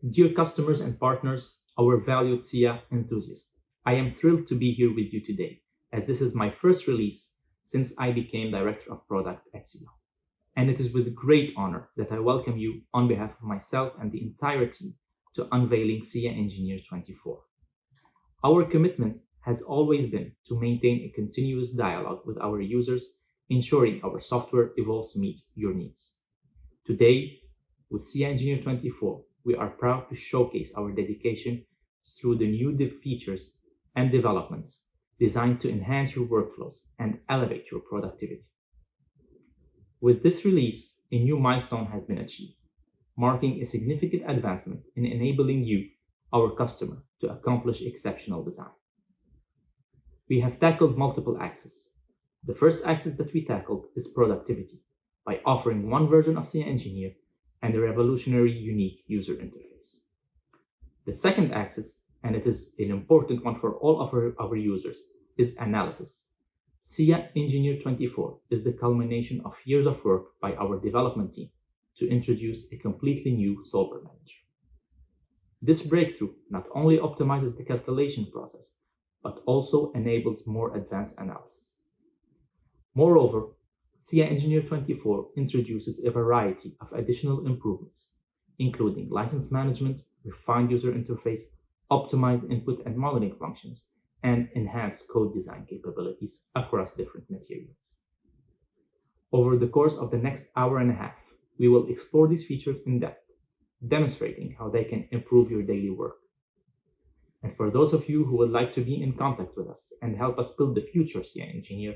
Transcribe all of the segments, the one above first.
Dear customers and partners, our valued SIA enthusiasts, I am thrilled to be here with you today, as this is my first release since I became Director of Product at SIA. And it is with great honor that I welcome you on behalf of myself and the entire team to unveiling SIA Engineer 24. Our commitment has always been to maintain a continuous dialogue with our users, ensuring our software evolves to meet your needs. Today, with SIA Engineer 24, we are proud to showcase our dedication through the new features and developments designed to enhance your workflows and elevate your productivity. With this release, a new milestone has been achieved, marking a significant advancement in enabling you, our customer, to accomplish exceptional design. We have tackled multiple axes. The first axis that we tackled is productivity, by offering one version of SIA Engineer and a revolutionary unique user interface. The second axis, and it is an important one for all of our users, is analysis. SIA Engineer 24 is the culmination of years of work by our development team to introduce a completely new Solver Manager. This breakthrough not only optimizes the calculation process, but also enables more advanced analysis. Moreover, SIA Engineer 24 introduces a variety of additional improvements, including license management, refined user interface, optimized input and modeling functions, and enhanced code design capabilities across different materials. Over the course of the next hour and a half, we will explore these features in depth, demonstrating how they can improve your daily work. And for those of you who would like to be in contact with us and help us build the future SIA Engineer,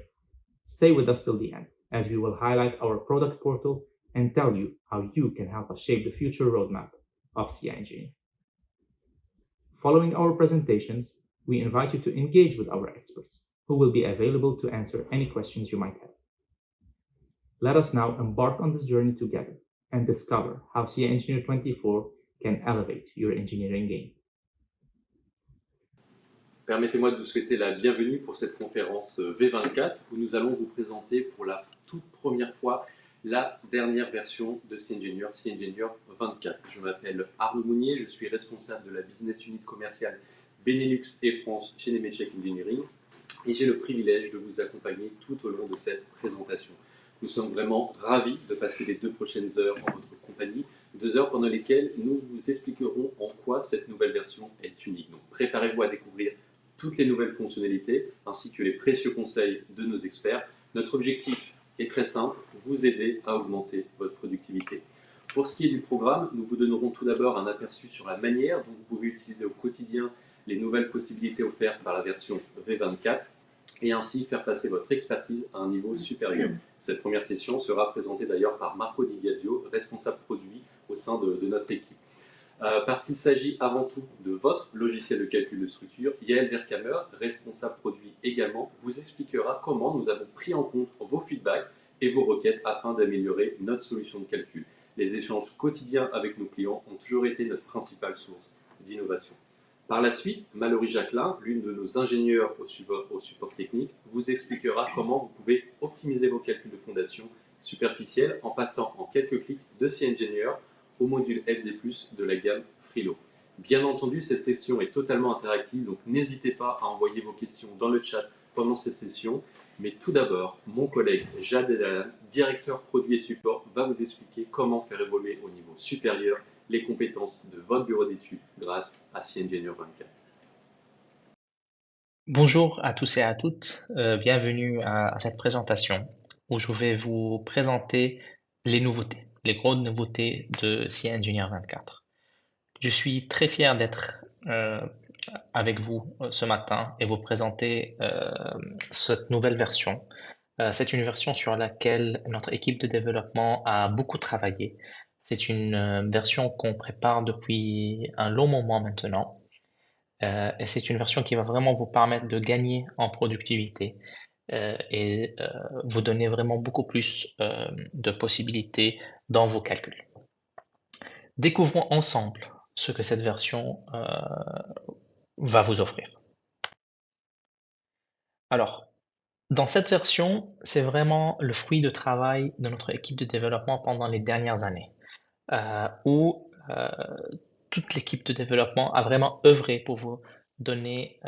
stay with us till the end, as we will highlight our product portal and tell you how you can help us shape the future roadmap of SIA Engineer. Following our presentations, we invite you to engage with our experts, who will be available to answer any questions you might have. Let us now embark on this journey together and discover how SIA Engineer 24 can elevate your engineering game. Permettez-moi de vous souhaiter la bienvenue pour cette conférence V24 où nous allons vous présenter pour la toute première fois la dernière version de SIA Engineer 24. Je m'appelle Arnaud Mounier, je suis responsable de la Business Unit commerciale Benelux et France chez Nemetschek Engineering et j'ai le privilège de vous accompagner tout au long de cette présentation. Nous sommes vraiment ravis de passer les 2 prochaines heures en votre compagnie, 2 heures pendant lesquelles nous vous expliquerons en quoi cette nouvelle version est unique. Donc préparez-vous à découvrir toutes les nouvelles fonctionnalités ainsi que les précieux conseils de nos experts. Notre objectif est très simple, vous aider à augmenter votre productivité. Pour ce qui est du programme, nous vous donnerons tout d'abord un aperçu sur la manière dont vous pouvez utiliser au quotidien les nouvelles possibilités offertes par la version V24 et ainsi faire passer votre expertise à un niveau supérieur. Cette première session sera présentée d'ailleurs par Marco Di Biagio, responsable produit au sein de notre équipe. Parce qu'il s'agit avant tout de votre logiciel de calcul de structure, Yael Verkamer, responsable produit également, vous expliquera comment nous avons pris en compte vos feedbacks et vos requêtes afin d'améliorer notre solution de calcul. Les échanges quotidiens avec nos clients ont toujours été notre principale source d'innovation. Par la suite, Mallory Jacquelin, l'une de nos ingénieurs au support technique, vous expliquera comment vous pouvez optimiser vos calculs de fondation superficielle en passant en quelques clics de SIA Engineer au module FD+, de la gamme Frilo. Bien entendu, cette session est totalement interactive, donc n'hésitez pas à envoyer vos questions dans le chat pendant cette session. Mais tout d'abord, mon collègue Jad Edalan, directeur produit et support, va vous expliquer comment faire évoluer au niveau supérieur les compétences de votre bureau d'études grâce à SIA Engineer 24. Bonjour à tous et à toutes, bienvenue à cette présentation où je vais vous présenter les nouveautés, les grosses nouveautés de SIA Engineer 24. Je suis très fier d'être avec vous ce matin et vous présenter cette nouvelle version. C'est une version sur laquelle notre équipe de développement a beaucoup travaillé. C'est une version qu'on prépare depuis un long moment maintenant. Et c'est une version qui va vraiment vous permettre de gagner en productivité et vous donner vraiment beaucoup plus de possibilités dans vos calculs. Découvrons ensemble ce que cette version va vous offrir. Alors, dans cette version, c'est vraiment le fruit de travail de notre équipe de développement pendant les dernières années, où toute l'équipe de développement a vraiment œuvré pour vous donner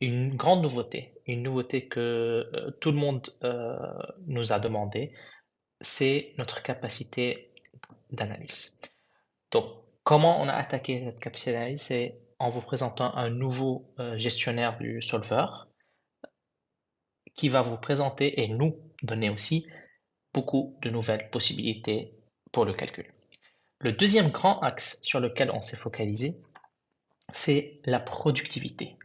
une grande nouveauté, une nouveauté que tout le monde nous a demandé, c'est notre capacité d'analyse. Donc, comment on a attaqué cette capacité d'analyse? C'est en vous présentant un nouveau gestionnaire du solver qui va vous présenter et nous donner aussi beaucoup de nouvelles possibilités pour le calcul. Le deuxième grand axe sur lequel on s'est focalisé, c'est la productivité.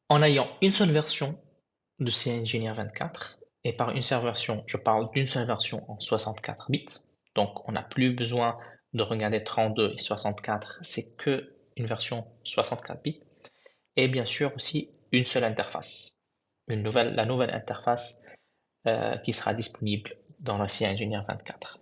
En ayant une seule version de CEngineer 24, et par une seule version, je parle d'une seule version en 64 bits, donc on n'a plus besoin de regarder 32 et 64, c'est que une version 64 bits, et bien sûr aussi une seule interface, la nouvelle interface qui sera disponible dans le CEngineer 24.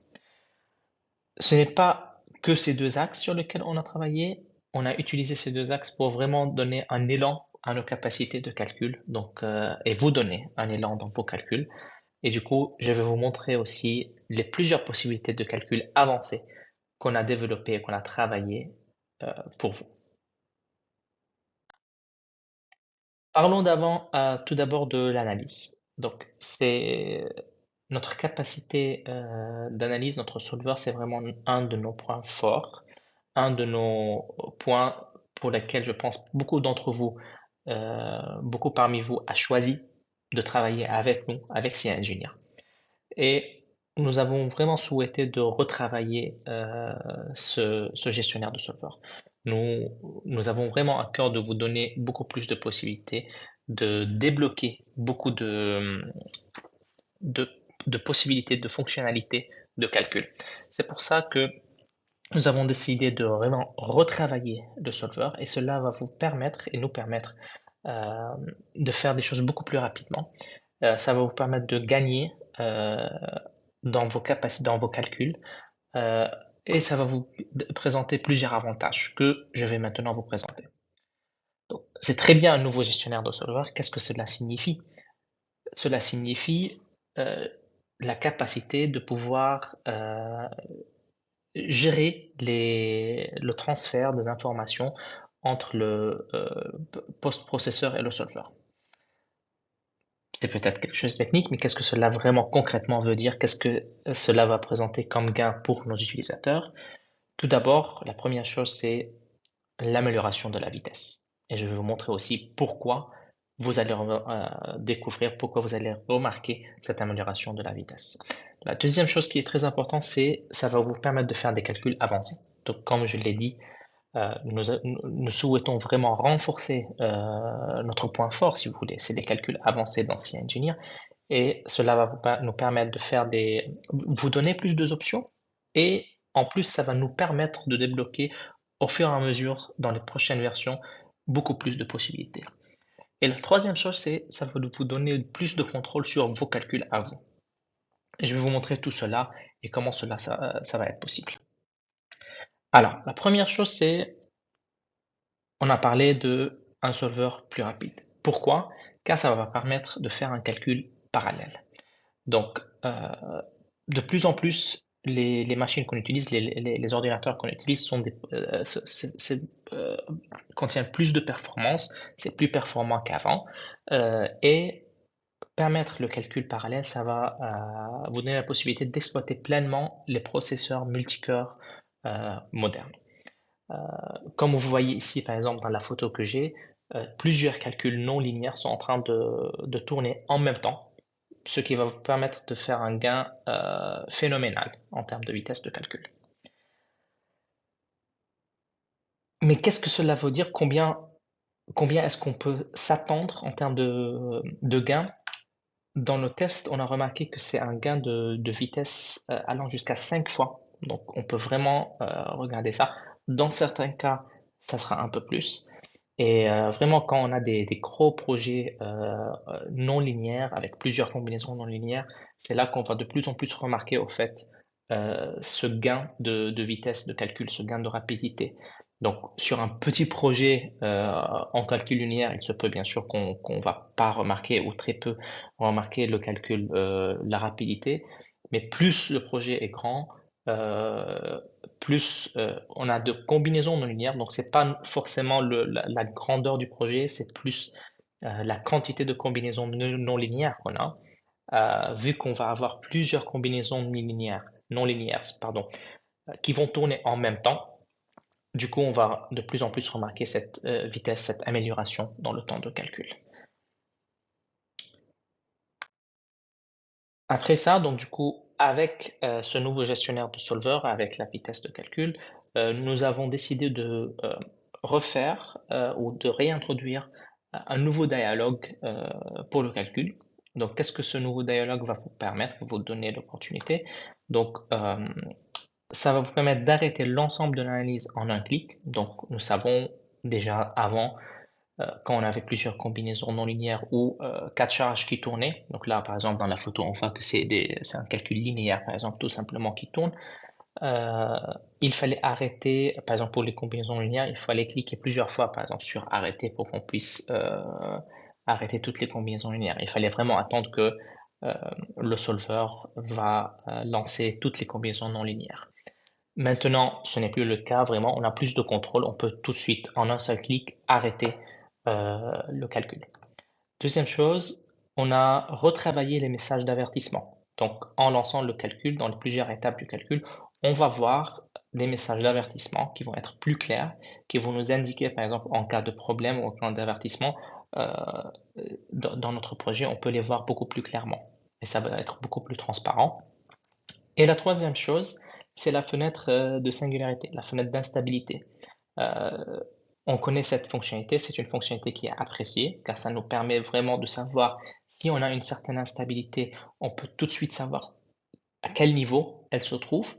Ce n'est pas que ces deux axes sur lesquels on a travaillé, on a utilisé ces deux axes pour vraiment donner un élan à nos capacités de calcul, donc, et vous donner un élan dans vos calculs. Et du coup, je vais vous montrer aussi les plusieurs possibilités de calcul avancées qu'on a développées et qu'on a travaillé pour vous. Parlons tout d'abord de l'analyse. Donc, c'est notre capacité d'analyse, notre solver, c'est vraiment un de nos points forts, un de nos points pour lesquels je pense beaucoup d'entre vous, beaucoup parmi vous, a choisi de travailler avec nous, avec CEngineer. Et nous avons vraiment souhaité de retravailler ce gestionnaire de solver. Nous avons vraiment à cœur de vous donner beaucoup plus de possibilités, de débloquer beaucoup de, de possibilités, de fonctionnalités de calcul. C'est pour ça que nous avons décidé de vraiment retravailler le solver et cela va vous permettre et nous permettre de faire des choses beaucoup plus rapidement. Ça va vous permettre de gagner dans vos capacités, dans vos calculs, euh, et ça va vous présenter plusieurs avantages que je vais maintenant vous présenter. Donc, c'est très bien un nouveau gestionnaire de solver. Qu'est-ce que cela signifie? Cela signifie la capacité de pouvoir gérer le transfert des informations entre le post-processeur et le solver. C'est peut-être quelque chose de technique, mais qu'est-ce que cela vraiment concrètement veut dire? Qu'est-ce que cela va présenter comme gain pour nos utilisateurs? Tout d'abord, la première chose, c'est l'amélioration de la vitesse. Et je vais vous montrer aussi pourquoi vous allez découvrir, pourquoi vous allez remarquer cette amélioration de la vitesse. La deuxième chose qui est très importante, c'est ça va vous permettre de faire des calculs avancés. Donc, comme je l'ai dit, nous souhaitons vraiment renforcer notre point fort, si vous voulez, c'est les calculs avancés dans CEngineer, et cela va nous permettre de vous donner plus d'options, et en plus, ça va nous permettre de débloquer au fur et à mesure, dans les prochaines versions, beaucoup plus de possibilités. Et la troisième chose, c'est ça va vous donner plus de contrôle sur vos calculs à vous. Et je vais vous montrer tout cela et comment ça va être possible. Alors, la première chose, c'est on a parlé d'un solver plus rapide. Pourquoi? Car ça va permettre de faire un calcul parallèle. Donc, de plus en plus, les machines qu'on utilise, les ordinateurs qu'on utilise contiennent plus de performance, c'est plus performant qu'avant, et permettre le calcul parallèle, ça va vous donner la possibilité d'exploiter pleinement les processeurs multicœurs modernes. Comme vous voyez ici, par exemple, dans la photo que j'ai, plusieurs calculs non linéaires sont en train de tourner en même temps, ce qui va vous permettre de faire un gain phénoménal en termes de vitesse de calcul. Mais qu'est-ce que cela veut dire? Combien est-ce qu'on peut s'attendre en termes de gain? Dans nos tests, on a remarqué que c'est un gain de vitesse allant jusqu'à 5 fois. Donc, on peut vraiment regarder ça. Dans certains cas, ça sera un peu plus. Et vraiment, quand on a des gros projets non linéaires, avec plusieurs combinaisons non linéaires, c'est là qu'on va de plus en plus remarquer au fait ce gain de vitesse de calcul, ce gain de rapidité. Donc, sur un petit projet en calcul linéaire, il se peut bien sûr qu'on ne va pas remarquer ou très peu remarquer le calcul, la rapidité, mais plus le projet est grand, plus on a de combinaisons non linéaires, donc c'est pas forcément la grandeur du projet, c'est plus la quantité de combinaisons non linéaires qu'on a. Vu qu'on va avoir plusieurs combinaisons non linéaires, pardon, qui vont tourner en même temps, du coup, on va de plus en plus remarquer cette vitesse, cette amélioration dans le temps de calcul. Après ça, donc du coup, avec ce nouveau gestionnaire de solver, avec la vitesse de calcul, nous avons décidé de refaire ou de réintroduire un nouveau dialogue pour le calcul. Donc, qu'est-ce que ce nouveau dialogue va vous permettre, vous donner l'opportunité? Donc, ça va vous permettre d'arrêter l'ensemble de l'analyse en un clic. Donc, nous savons déjà avant quand on avait plusieurs combinaisons non linéaires ou quatre charges qui tournaient. Donc là, par exemple, dans la photo, on voit que c'est un calcul linéaire, par exemple, tout simplement qui tourne. Euh, il fallait arrêter, par exemple, pour les combinaisons linéaires, il fallait cliquer plusieurs fois, par exemple, sur arrêter pour qu'on puisse arrêter toutes les combinaisons linéaires. Il fallait vraiment attendre que euh, le solver va lancer toutes les combinaisons non linéaires. Maintenant, ce n'est plus le cas, vraiment, on a plus de contrôle, on peut tout de suite, en un seul clic, arrêter le calcul. Deuxième chose, on a retravaillé les messages d'avertissement. Donc, en lançant le calcul, dans les plusieurs étapes du calcul, on va voir des messages d'avertissement qui vont être plus clairs, qui vont nous indiquer, par exemple, en cas de problème ou en cas d'avertissement, euh, dans notre projet, on peut les voir beaucoup plus clairement et ça va être beaucoup plus transparent. Et la troisième chose, c'est la fenêtre de singularité, la fenêtre d'instabilité. Euh, on connaît cette fonctionnalité, c'est une fonctionnalité qui est appréciée car ça nous permet vraiment de savoir si on a une certaine instabilité, on peut tout de suite savoir à quel niveau elle se trouve.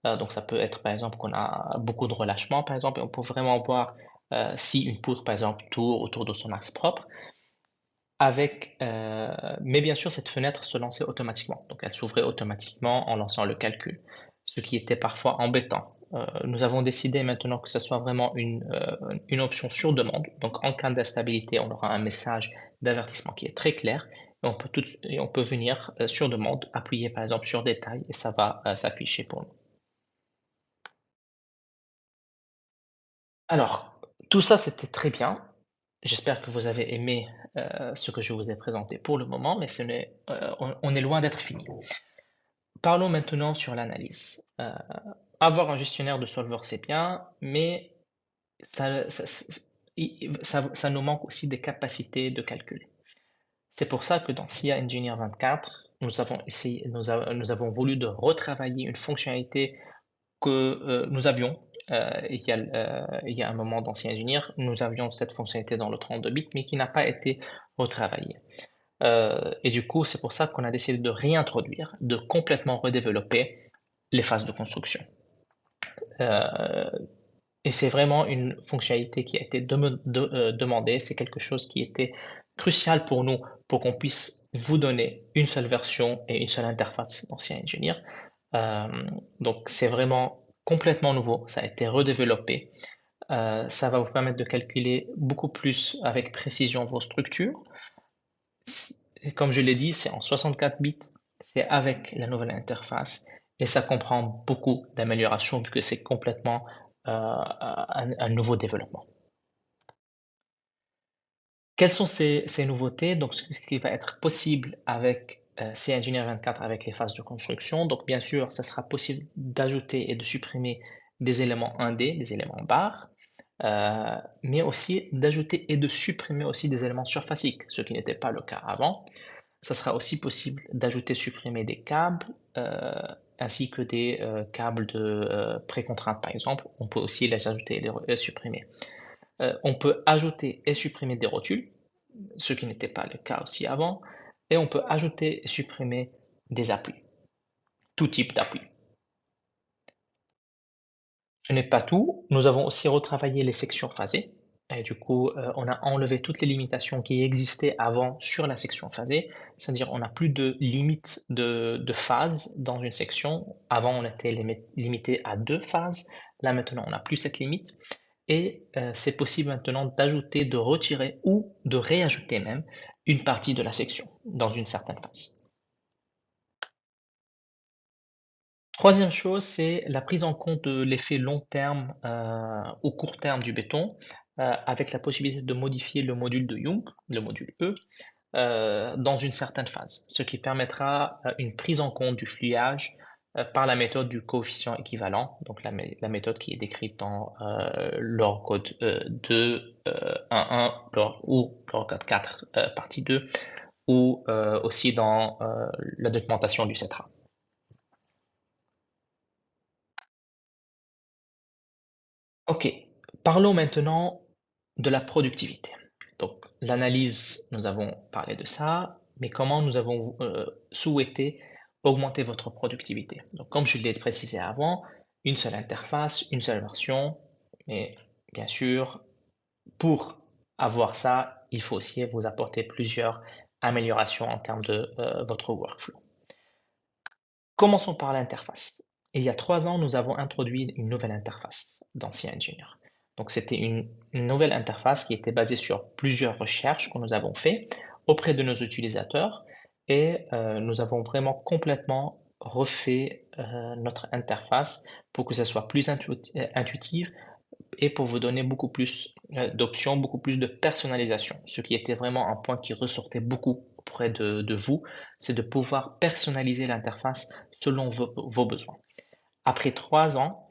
Donc ça peut être par exemple qu'on a beaucoup de relâchement par exemple et on peut vraiment voir si une poutre par exemple tourne autour de son axe propre. Mais bien sûr, cette fenêtre se lançait automatiquement. Donc, elle s'ouvrait automatiquement en lançant le calcul, ce qui était parfois embêtant. Nous avons décidé maintenant que ce soit vraiment une option sur demande. Donc, en cas d'instabilité, on aura un message d'avertissement qui est très clair et on peut venir sur demande, appuyer par exemple sur détail et ça va s'afficher pour nous. Alors, tout ça, c'était très bien. J'espère que vous avez aimé ce que je vous ai présenté pour le moment, mais on est loin d'être fini. Parlons maintenant sur l'analyse. Avoir un gestionnaire de solver, c'est bien, mais ça nous manque aussi des capacités de calcul. C'est pour ça que dans SIA Engineer 24, nous avons voulu de retravailler une fonctionnalité que nous avions il y a un moment dans SIA Engineer, nous avions cette fonctionnalité dans le 32 bits, mais qui n'a pas été retravaillée. Et du coup, c'est pour ça qu'on a décidé de réintroduire, de complètement redévelopper les phases de construction. Et c'est vraiment une fonctionnalité qui a été demandée, c'est quelque chose qui était crucial pour nous, pour qu'on puisse vous donner une seule version et une seule interface d'Ancien Engineer. Donc c'est vraiment complètement nouveau, ça a été redéveloppé. Ça va vous permettre de calculer beaucoup plus avec précision vos structures. Comme je l'ai dit, c'est en 64 bits, c'est avec la nouvelle interface et ça comprend beaucoup d'améliorations vu que c'est complètement un nouveau développement. Quelles sont ces nouveautés? Donc, ce qui va être possible avec CEngineer 24 avec les phases de construction. Donc, bien sûr, ça sera possible d'ajouter et de supprimer des éléments 1D, des éléments barres, mais aussi d'ajouter et de supprimer aussi des éléments surfaciques, ce qui n'était pas le cas avant. Ça sera aussi possible d'ajouter, supprimer des câbles, ainsi que des câbles de précontrainte, par exemple. On peut aussi les ajouter et les supprimer. On peut ajouter et supprimer des rotules, ce qui n'était pas le cas aussi avant. Et on peut ajouter et supprimer des appuis, tout type d'appui. Ce n'est pas tout. Nous avons aussi retravaillé les sections phasées. Et du coup, on a enlevé toutes les limitations qui existaient avant sur la section phasée. C'est-à-dire, on n'a plus de limite de phase dans une section. Avant, on était limité à 2 phases. Là, maintenant, on n'a plus cette limite. Et c'est possible maintenant d'ajouter, de retirer ou de réajouter même une partie de la section dans une certaine phase. Troisième chose, c'est la prise en compte de l'effet long terme ou court terme du béton avec la possibilité de modifier le module de Young, le module E, dans une certaine phase, ce qui permettra une prise en compte du fluage par la méthode du coefficient équivalent, donc la méthode qui est décrite dans leur code 2.1.1 ou leur code 4 partie 2 ou aussi dans la documentation du CETRA. Ok, parlons maintenant de la productivité. Donc, l'analyse, nous avons parlé de ça, mais comment nous avons souhaité augmenter votre productivité? Donc, comme je l'ai précisé avant, une seule interface, une seule version, mais bien sûr, pour avoir ça, il faut aussi vous apporter plusieurs améliorations en termes de votre workflow. Commençons par l'interface. Il y a 3 ans, nous avons introduit une nouvelle interface dans CEngineer. Donc, c'était une nouvelle interface qui était basée sur plusieurs recherches que nous avons faites auprès de nos utilisateurs et nous avons vraiment complètement refait notre interface pour que ça soit plus intuitif et pour vous donner beaucoup plus d'options, beaucoup plus de personnalisation. Ce qui était vraiment un point qui ressortait beaucoup auprès de vous, c'est de pouvoir personnaliser l'interface selon vos besoins. Après 3 ans,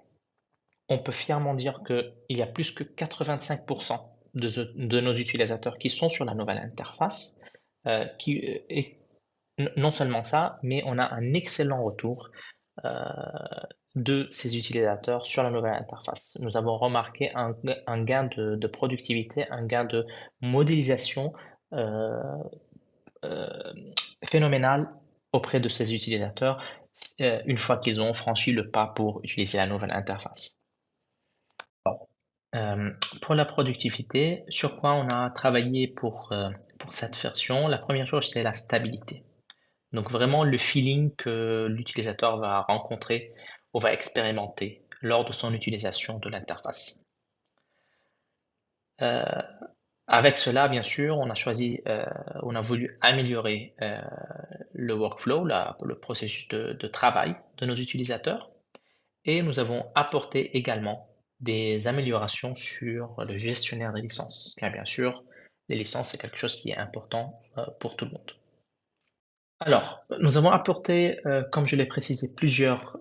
on peut fièrement dire qu'il y a plus que 85% de nos utilisateurs qui sont sur la nouvelle interface. Et non seulement ça, mais on a un excellent retour de ces utilisateurs sur la nouvelle interface. Nous avons remarqué un gain de productivité, un gain de modélisation euh, euh, phénoménal auprès de ces utilisateurs une fois qu'ils ont franchi le pas pour utiliser la nouvelle interface. Euh, pour la productivité, sur quoi on a travaillé pour cette version? La première chose, c'est la stabilité. Donc vraiment le feeling que l'utilisateur va rencontrer ou va expérimenter lors de son utilisation de l'interface. Euh, Avec cela, bien sûr, on a voulu améliorer le workflow, le processus de travail de nos utilisateurs et nous avons apporté également des améliorations sur le gestionnaire des licences. Car bien sûr, les licences, c'est quelque chose qui est important pour tout le monde. Alors, nous avons apporté, comme je l'ai précisé, plusieurs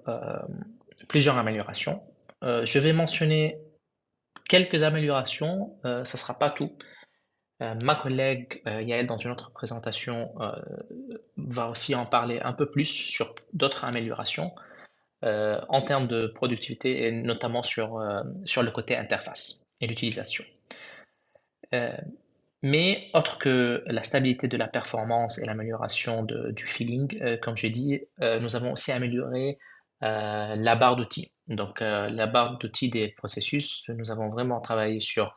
améliorations. Je vais mentionner quelques améliorations, ça ne sera pas tout. Ma collègue Yael, dans une autre présentation, va aussi en parler un peu plus sur d'autres améliorations en termes de productivité et notamment sur le côté interface et l'utilisation. Mais autre que la stabilité de la performance et l'amélioration du feeling, comme j'ai dit, nous avons aussi amélioré la barre d'outils. Donc, la barre d'outils des processus, nous avons vraiment travaillé sur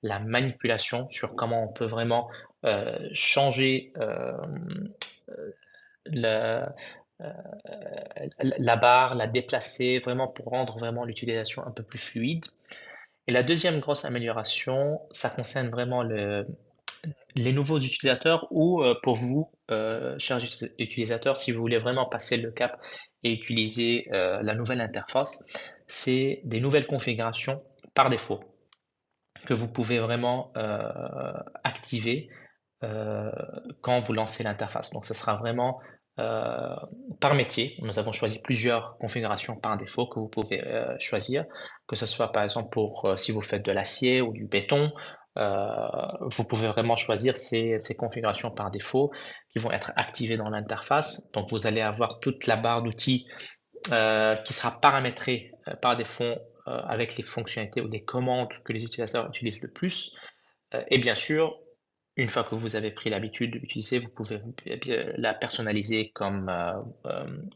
la manipulation, sur comment on peut vraiment changer la, euh, la barre, la déplacer, vraiment pour rendre vraiment l'utilisation un peu plus fluide. Et la deuxième grosse amélioration, ça concerne vraiment les nouveaux utilisateurs ou pour vous, chers utilisateurs, si vous voulez vraiment passer le cap et utiliser la nouvelle interface, c'est des nouvelles configurations par défaut que vous pouvez vraiment activer quand vous lancez l'interface. Donc, ce sera vraiment par métier. Nous avons choisi plusieurs configurations par défaut que vous pouvez choisir, que ce soit par exemple pour si vous faites de l'acier ou du béton. Vous pouvez vraiment choisir ces configurations par défaut qui vont être activées dans l'interface. Donc, vous allez avoir toute la barre d'outils qui sera paramétrée par défaut avec les fonctionnalités ou les commandes que les utilisateurs utilisent le plus. Et bien sûr, une fois que vous avez pris l'habitude de l'utiliser, vous pouvez la personnaliser comme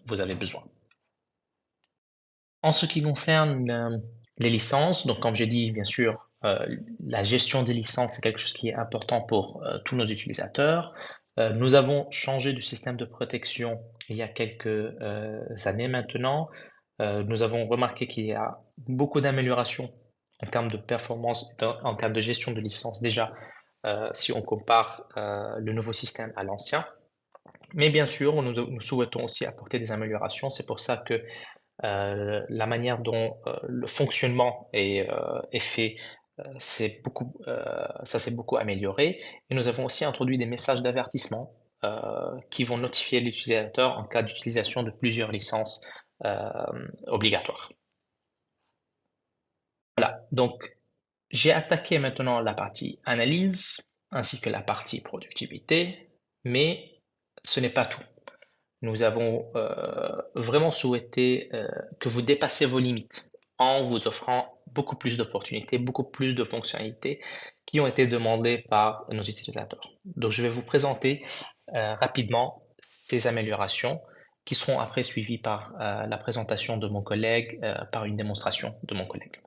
vous avez besoin. En ce qui concerne les licences, donc comme j'ai dit, bien sûr, la gestion des licences, c'est quelque chose qui est important pour tous nos utilisateurs. Nous avons changé du système de protection il y a quelques années maintenant. Nous avons remarqué qu'il y a beaucoup d'améliorations en termes de performance, en termes de gestion de licence déjà, si on compare le nouveau système à l'ancien. Mais bien sûr, nous souhaitons aussi apporter des améliorations. C'est pour ça que la manière dont le fonctionnement est fait, ça s'est beaucoup amélioré. Et nous avons aussi introduit des messages d'avertissement qui vont notifier l'utilisateur en cas d'utilisation de plusieurs licences obligatoires. Voilà, donc j'ai attaqué maintenant la partie analyse ainsi que la partie productivité, mais ce n'est pas tout. Nous avons vraiment souhaité que vous dépassiez vos limites en vous offrant beaucoup plus d'opportunités, beaucoup plus de fonctionnalités qui ont été demandées par nos utilisateurs. Donc, je vais vous présenter rapidement ces améliorations qui seront après suivies par la présentation de mon collègue, par une démonstration de mon collègue.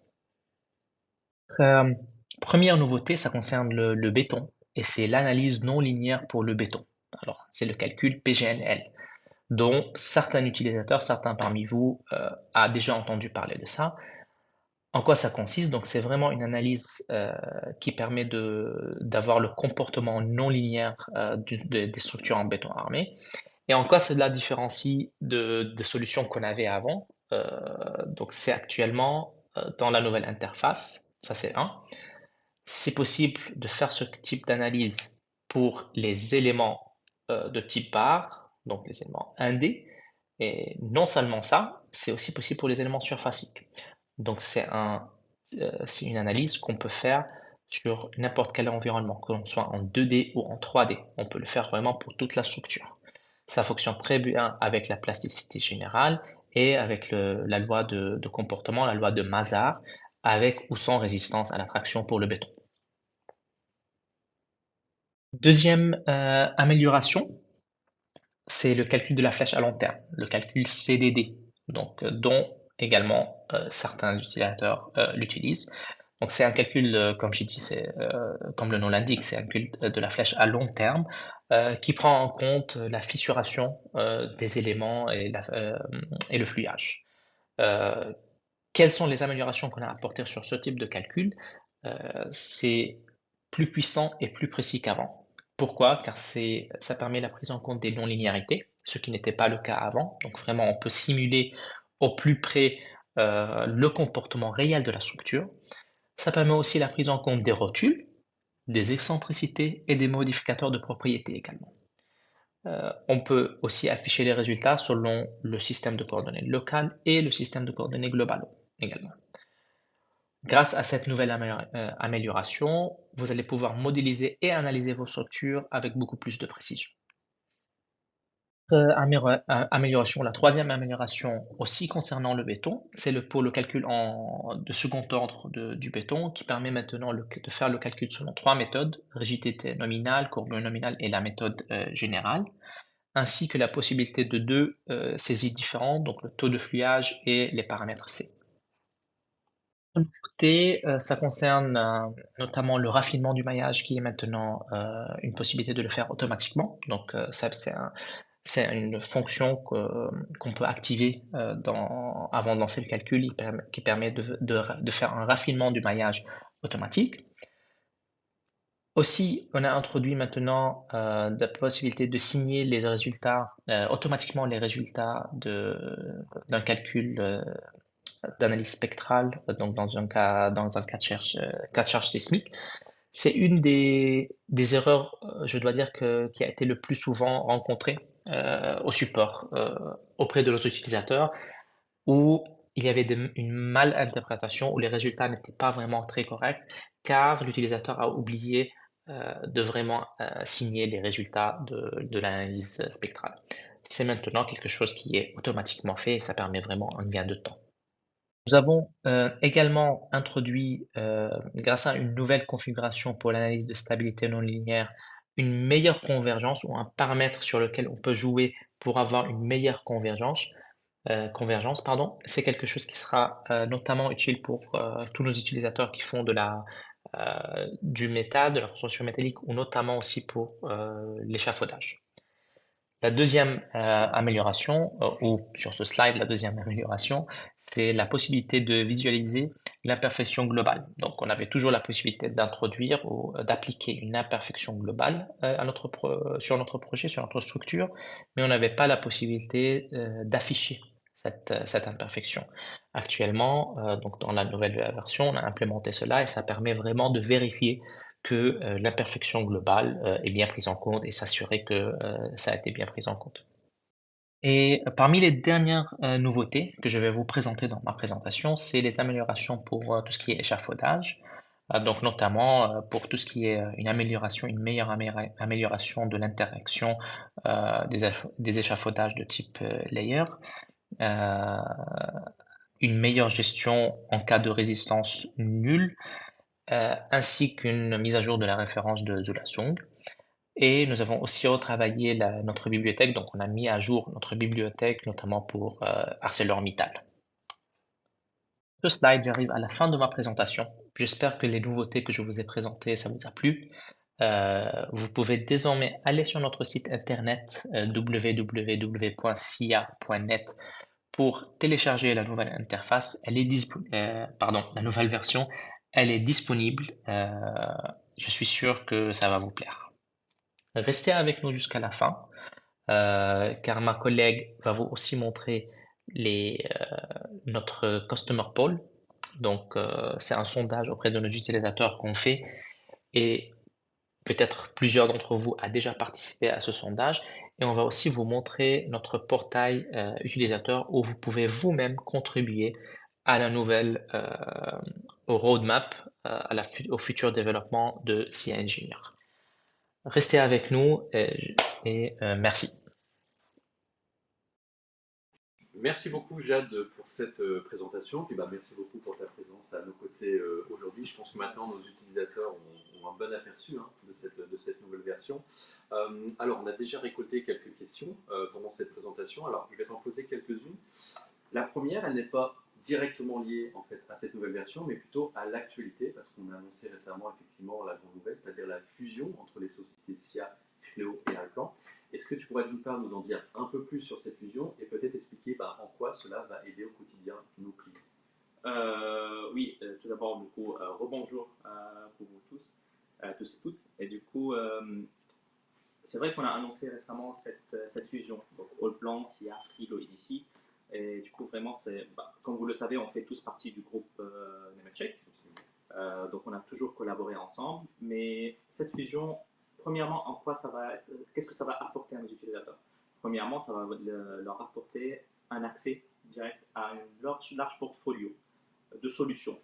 Première nouveauté, ça concerne le béton et c'est l'analyse non linéaire pour le béton. Alors, c'est le calcul PGNL dont certains utilisateurs, certains parmi vous, a déjà entendu parler de ça. En quoi ça consiste? Donc, c'est vraiment une analyse qui permet d'avoir le comportement non linéaire des structures en béton armé. Et en quoi cela différencie des solutions qu'on avait avant? Donc, c'est actuellement dans la nouvelle interface, ça c'est un. C'est possible de faire ce type d'analyse pour les éléments de type bar, donc les éléments 1D. Et non seulement ça, c'est aussi possible pour les éléments surfaciques. Donc c'est une analyse qu'on peut faire sur n'importe quel environnement, que l'on soit en 2D ou en 3D. On peut le faire vraiment pour toute la structure. Ça fonctionne très bien avec la plasticité générale et avec la loi de comportement, la loi de Mazar, avec ou sans résistance à la traction pour le béton. Deuxième amélioration, c'est le calcul de la flèche à long terme, le calcul CDD, donc, dont également certains utilisateurs l'utilisent. Donc c'est un calcul, comme j'ai dit, comme le nom l'indique, c'est un calcul de la flèche à long terme qui prend en compte la fissuration des éléments et le fluidage. Quelles sont les améliorations qu'on a apportées sur ce type de calcul? C'est plus puissant et plus précis qu'avant. Pourquoi? Car ça permet la prise en compte des non-linéarités, ce qui n'était pas le cas avant. Donc vraiment, on peut simuler au plus près le comportement réel de la structure. Ça permet aussi la prise en compte des rotules, des excentricités et des modificateurs de propriété également. On peut aussi afficher les résultats selon le système de coordonnées local et le système de coordonnées global également. Grâce à cette nouvelle amélioration, vous allez pouvoir modéliser et analyser vos structures avec beaucoup plus de précision. Amélioration, la troisième amélioration aussi concernant le béton, c'est pour le calcul de second ordre du béton qui permet maintenant de faire le calcul selon trois méthodes, rigidité nominale, courbure nominale et la méthode générale, ainsi que la possibilité de deux saisies différentes, donc le taux de fluidage et les paramètres C. Nouveauté, ça concerne notamment le raffinement du maillage qui est maintenant une possibilité de le faire automatiquement. Donc ça, c'est une fonction qu'on peut activer avant de lancer le calcul qui permet de faire un raffinement du maillage automatique. Aussi, on a introduit maintenant la possibilité de signer les résultats automatiquement les résultats d'un calcul d'analyse spectrale, donc dans un cas de charge sismique. C'est une des erreurs, je dois dire, qui a été le plus souvent rencontrée au support auprès de nos utilisateurs, où il y avait une malinterprétation, où les résultats n'étaient pas vraiment très corrects, car l'utilisateur a oublié de vraiment signer les résultats de l'analyse spectrale. C'est maintenant quelque chose qui est automatiquement fait et ça permet vraiment un gain de temps. Nous avons également introduit, grâce à une nouvelle configuration pour l'analyse de stabilité non linéaire, une meilleure convergence ou un paramètre sur lequel on peut jouer pour avoir une meilleure convergence. C'est quelque chose qui sera notamment utile pour tous nos utilisateurs qui font du métal, de la construction métallique ou notamment aussi pour l'échafaudage. La deuxième amélioration, ou sur ce slide, la deuxième amélioration, c'est la possibilité de visualiser l'imperfection globale. Donc, on avait toujours la possibilité d'introduire ou d'appliquer une imperfection globale sur notre projet, sur notre structure, mais on n'avait pas la possibilité d'afficher cette imperfection. Actuellement, donc dans la nouvelle version, on a implémenté cela et ça permet vraiment de vérifier que l'imperfection globale est bien prise en compte et s'assurer que ça a été bien pris en compte. Et parmi les dernières nouveautés que je vais vous présenter dans ma présentation, c'est les améliorations pour tout ce qui est échafaudage. Donc notamment pour tout ce qui est une amélioration, une meilleure amélioration de l'interaction des échafaudages de type layer, euh, une meilleure gestion en cas de résistance nulle, ainsi qu'une mise à jour de la référence de Zulasong. Et nous avons aussi retravaillé notre bibliothèque, donc on a mis à jour notre bibliothèque, notamment pour ArcelorMittal. Ce slide, j'arrive à la fin de ma présentation. J'espère que les nouveautés que je vous ai présentées, ça vous a plu. Vous pouvez désormais aller sur notre site internet www.sia.net pour télécharger la nouvelle interface. La nouvelle version, elle est disponible. Je suis sûr que ça va vous plaire. Restez avec nous jusqu'à la fin, car ma collègue va vous aussi montrer notre Customer Poll. Donc, c'est un sondage auprès de nos utilisateurs qu'on fait et peut-être plusieurs d'entre vous a déjà participé à ce sondage. Et on va aussi vous montrer notre portail utilisateur où vous pouvez vous-même contribuer à la nouvelle, au roadmap, au futur développement de SIA Engineer. Restez avec nous et merci. Merci beaucoup Jade pour cette présentation, puis merci beaucoup pour ta présence à nos côtés aujourd'hui. Je pense que maintenant nos utilisateurs ont un bon aperçu de cette nouvelle version. Alors on a déjà récolté quelques questions pendant cette présentation, alors je vais t'en poser quelques-unes. La première, elle n'est pas directement liée en fait à cette nouvelle version, mais plutôt à l'actualité, parce qu'on a annoncé récemment effectivement la grande nouvelle, c'est-à-dire la fusion entre les sociétés SIA, Creo et Alcan. Est-ce que tu pourrais d'une part nous en dire un peu plus sur cette fusion et peut-être expliquer en quoi cela va aider au quotidien nos clients? Oui, tout d'abord, du coup, rebonjour pour vous tous et toutes. Et du coup, c'est vrai qu'on a annoncé récemment cette fusion, donc Allplan, SIA, Creo et ici. Et du coup, vraiment, comme vous le savez, on fait tous partie du groupe Nemetschek. Donc, on a toujours collaboré ensemble. Mais cette fusion, premièrement, qu'est-ce que ça va apporter à nos utilisateurs? Premièrement, ça va leur apporter un accès direct à un large portfolio de solutions,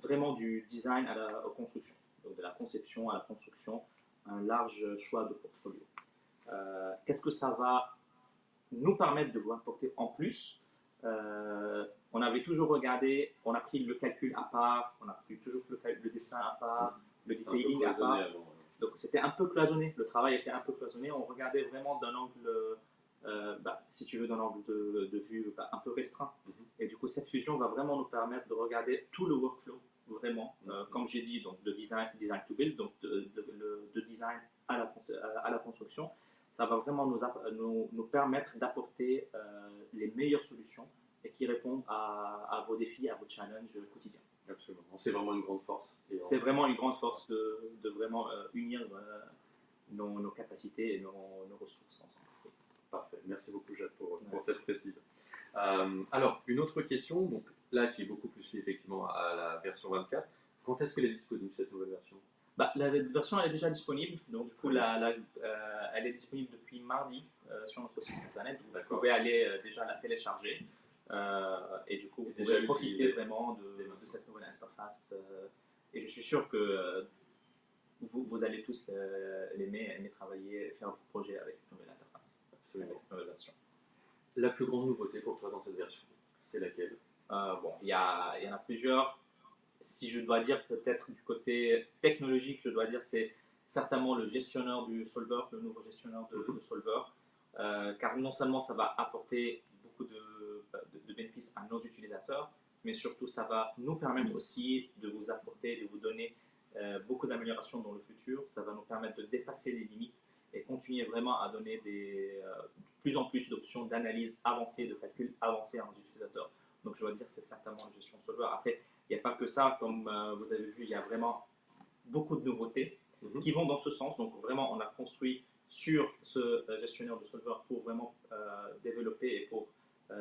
vraiment du design à la construction, donc de la conception à la construction, un large choix de portfolio. Qu'est-ce que ça va nous permettre de vous apporter en plus? On avait toujours regardé, on a pris le calcul à part, on a pris toujours le dessin à part, le detailing à part. Donc c'était un peu cloisonné, le travail était un peu cloisonné. On regardait vraiment d'un angle, si tu veux, d'un angle de vue un peu restreint. Et du coup, cette fusion va vraiment nous permettre de regarder tout le workflow, vraiment, comme j'ai dit, donc de design to build, donc de design à la construction. Ça va vraiment nous permettre d'apporter les meilleures solutions et qui répondent à vos défis, à vos challenges quotidiens. Absolument, c'est vraiment une grande force. C'est vraiment une grande force de vraiment unir nos capacités et nos ressources ensemble. Parfait, merci beaucoup Jade pour cette précision. Alors, une autre question, donc là qui est beaucoup plus liée effectivement à la version 24, quand est-ce qu'elle est disponible cette nouvelle version? La version elle est déjà disponible, donc du coup elle est disponible depuis mardi sur notre site internet, donc vous pouvez aller déjà la télécharger et du coup vous pouvez profiter vraiment de cette nouvelle interface et je suis sûr que vous allez tous aimer travailler et faire vos projets avec cette nouvelle interface, absolument, avec cette nouvelle version. La plus grande nouveauté pour toi dans cette version, c'est laquelle? Il y en a plusieurs. Si je dois dire peut-être du côté technologique, je dois dire c'est certainement le gestionnaire du solver, le nouveau gestionnaire de solver, car non seulement ça va apporter beaucoup de bénéfices à nos utilisateurs, mais surtout ça va nous permettre aussi de vous apporter, de vous donner beaucoup d'améliorations dans le futur. Ça va nous permettre de dépasser les limites et continuer vraiment à donner de plus en plus d'options d'analyse avancée, de calcul avancé à nos utilisateurs. Donc je dois dire c'est certainement la gestion solver. Après, il n'y a pas que ça, comme vous avez vu, il y a vraiment beaucoup de nouveautés qui vont dans ce sens. Donc vraiment, on a construit sur ce gestionnaire de solver pour vraiment développer et pour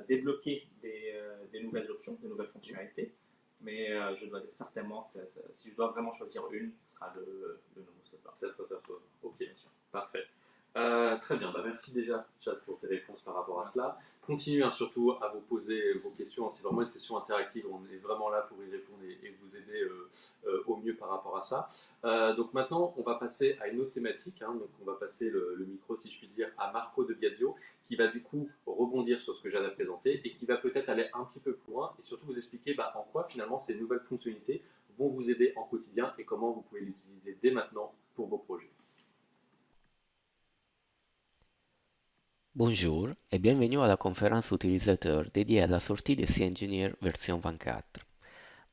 débloquer des nouvelles options, des nouvelles fonctionnalités. Mais je dois certainement, si je dois vraiment choisir une, ce sera le nouveau Softbar. Ça sera ça. Ok, parfait. Très bien, bah, merci déjà Chad pour tes réponses par rapport à cela. Continuez surtout à vous poser vos questions, c'est vraiment une session interactive, on est vraiment là pour y répondre et vous aider au mieux par rapport à ça. Donc maintenant on va passer à une autre thématique, hein. Donc on va passer le micro si je puis dire à Marco de Biagio qui va du coup rebondir sur ce que j'avais présenté et qui va peut-être aller un petit peu plus loin et surtout vous expliquer en quoi finalement ces nouvelles fonctionnalités vont vous aider en quotidien et comment vous pouvez l'utiliser dès maintenant pour vos projets. Bonjour et bienvenue à la conférence utilisateur dédiée à la sortie de C-Engineer version 24.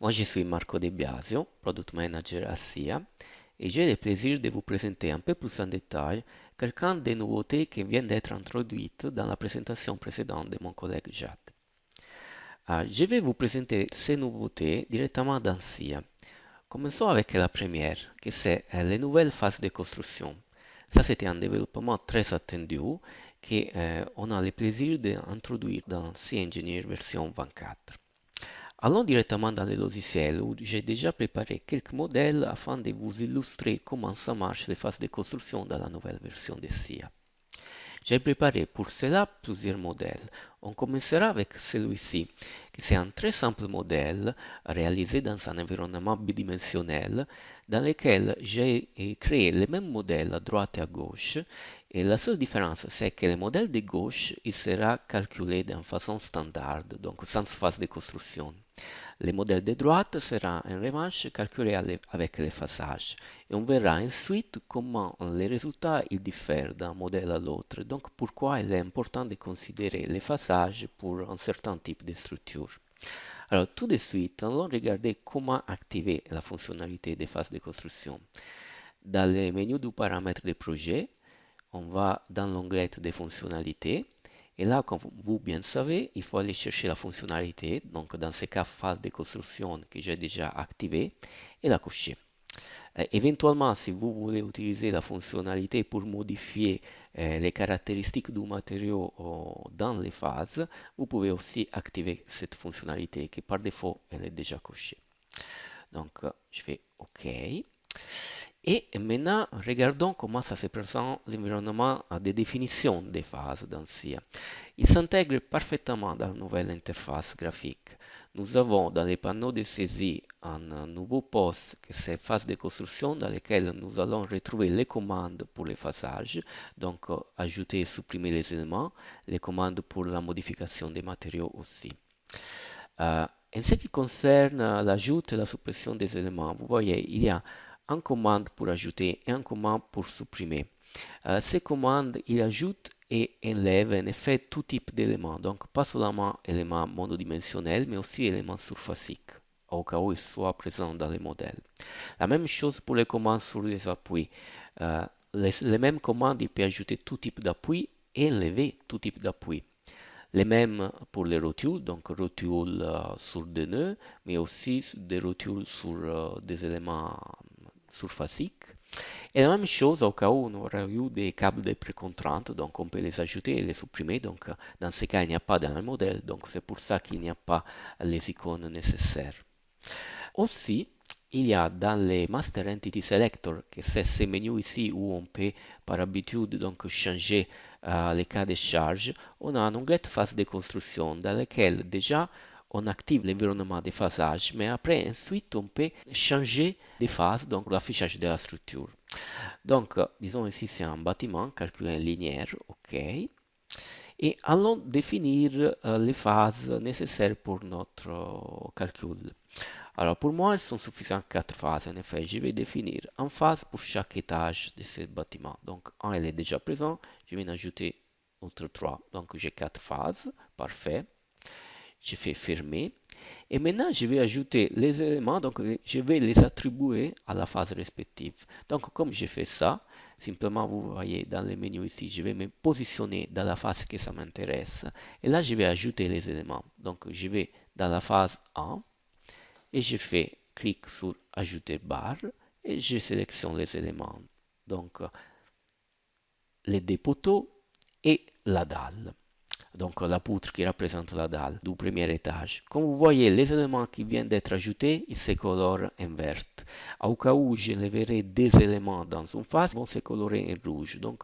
Moi je suis Marco De Biasio, Product Manager à SIA, et j'ai le plaisir de vous présenter un peu plus en détail quelques des nouveautés qui viennent d'être introduites dans la présentation précédente de mon collègue Jad. Je vais vous présenter ces nouveautés directement dans SIA. Commençons avec la première, qui c'est les nouvelles phases de construction. Ça, c'était un développement très attendu qu'on a le plaisir d'introduire dans C-Engineer version 24. Allons directement dans le logiciel où j'ai déjà préparé quelques modèles afin de vous illustrer comment ça marche les phases de construction dans la nouvelle version de SIA. J'ai préparé pour cela plusieurs modèles. On commencera avec celui-ci, qui est un très simple modèle réalisé dans un environnement bidimensionnel dans lequel j'ai créé le même modèle à droite et à gauche. Et la seule différence, c'est que le modèle de gauche il sera calculé d'une façon standard, donc sans phase de construction. Le modèle de droite sera en revanche calculé avec les phasages et on verra ensuite comment les résultats diffèrent d'un modèle à l'autre, donc pourquoi il est important de considérer les phasages pour un certain type de structure. Alors tout de suite, allons regarder comment activer la fonctionnalité des phases de construction. Dans le menu du paramètre de projet, on va dans l'onglet des fonctionnalités. Et là, comme vous bien savez, il faut aller chercher la fonctionnalité, donc dans ce cas, phase de construction que j'ai déjà activée, et la cocher. Éventuellement, si vous voulez utiliser la fonctionnalité pour modifier les caractéristiques du matériau dans les phases, vous pouvez aussi activer cette fonctionnalité qui par défaut, elle est déjà cochée. Donc, je fais OK. Et maintenant, regardons comment ça se présente l'environnement de définition des phases dans SIA. Il s'intègre parfaitement dans la nouvelle interface graphique. Nous avons dans les panneaux de saisie un nouveau poste qui est phase de construction dans lequel nous allons retrouver les commandes pour les phasages, donc ajouter et supprimer les éléments, les commandes pour la modification des matériaux aussi. En ce qui concerne l'ajout et la suppression des éléments, vous voyez, il y a une commande pour ajouter et une commande pour supprimer. Ces commandes, ils ajoutent et enlèvent en effet tout type d'éléments, donc pas seulement éléments monodimensionnels, mais aussi éléments surfaciques, au cas où ils soient présents dans les modèles. La même chose pour les commandes sur les appuis. Les mêmes commandes, ils peuvent ajouter tout type d'appui et enlever tout type d'appui. Les mêmes pour les rotules, donc rotules sur des nœuds, mais aussi des rotules sur des éléments surfaciques. Et la même chose au cas où on aurait eu des câbles de précontrainte, donc on peut les ajouter et les supprimer. Donc dans ce cas, il n'y a pas dans le modèle, donc c'est pour ça qu'il n'y a pas les icônes nécessaires. Aussi, il y a dans les Master Entity Selector, que c'est ce menu ici où on peut par habitude donc changer les cas de charge, on a un onglet phase de construction dans lequel déjà on active l'environnement des phasages, mais après ensuite on peut changer des phases, donc l'affichage de la structure. Donc, disons ici c'est un bâtiment calculé en linéaire, ok. Et allons définir les phases nécessaires pour notre calcul. Alors pour moi, il sont suffisantes 4 phases. En effet, je vais définir une phase pour chaque étage de ce bâtiment. Donc, un, elle est déjà présent. Je vais en ajouter autre 3. Donc, j'ai 4 phases. Parfait. Je fais fermer. Et maintenant, je vais ajouter les éléments. Donc, je vais les attribuer à la phase respective. Donc, comme je fais ça, simplement, vous voyez dans le menu ici, je vais me positionner dans la phase que ça m'intéresse. Et là, je vais ajouter les éléments. Donc, je vais dans la phase 1. Et je fais clic sur ajouter barre et je sélectionne les éléments. Donc les deux poteaux et la dalle. donc la poutre qui représente la dalle du premier étage. Comme vous voyez, les éléments qui viennent d'être ajoutés, ils se colorent en vert. Au cas où j'enlèverai des éléments dans une phase, ils vont se colorer en rouge. Donc,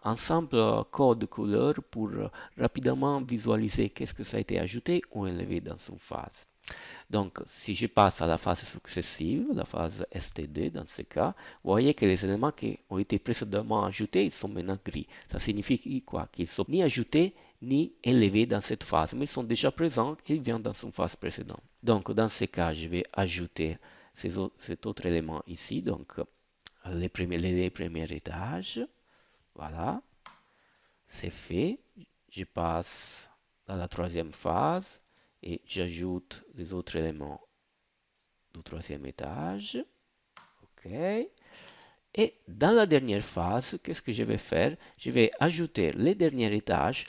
ensemble code couleur pour rapidement visualiser qu'est-ce que ça a été ajouté ou enlevé dans une phase. Donc, si je passe à la phase successive, la phase STD dans ce cas, vous voyez que les éléments qui ont été précédemment ajoutés, ils sont maintenant gris. Ça signifie quoi? Qu'ils ne sont ni ajoutés ni élevés dans cette phase, mais ils sont déjà présents et ils viennent dans une phase précédente. Donc, dans ce cas, je vais ajouter cet autre élément ici, donc les premiers étages. Voilà, c'est fait. Je passe dans la troisième phase et j'ajoute les autres éléments du troisième étage. OK. Et dans la dernière phase, qu'est-ce que je vais faire? Je vais ajouter les derniers étages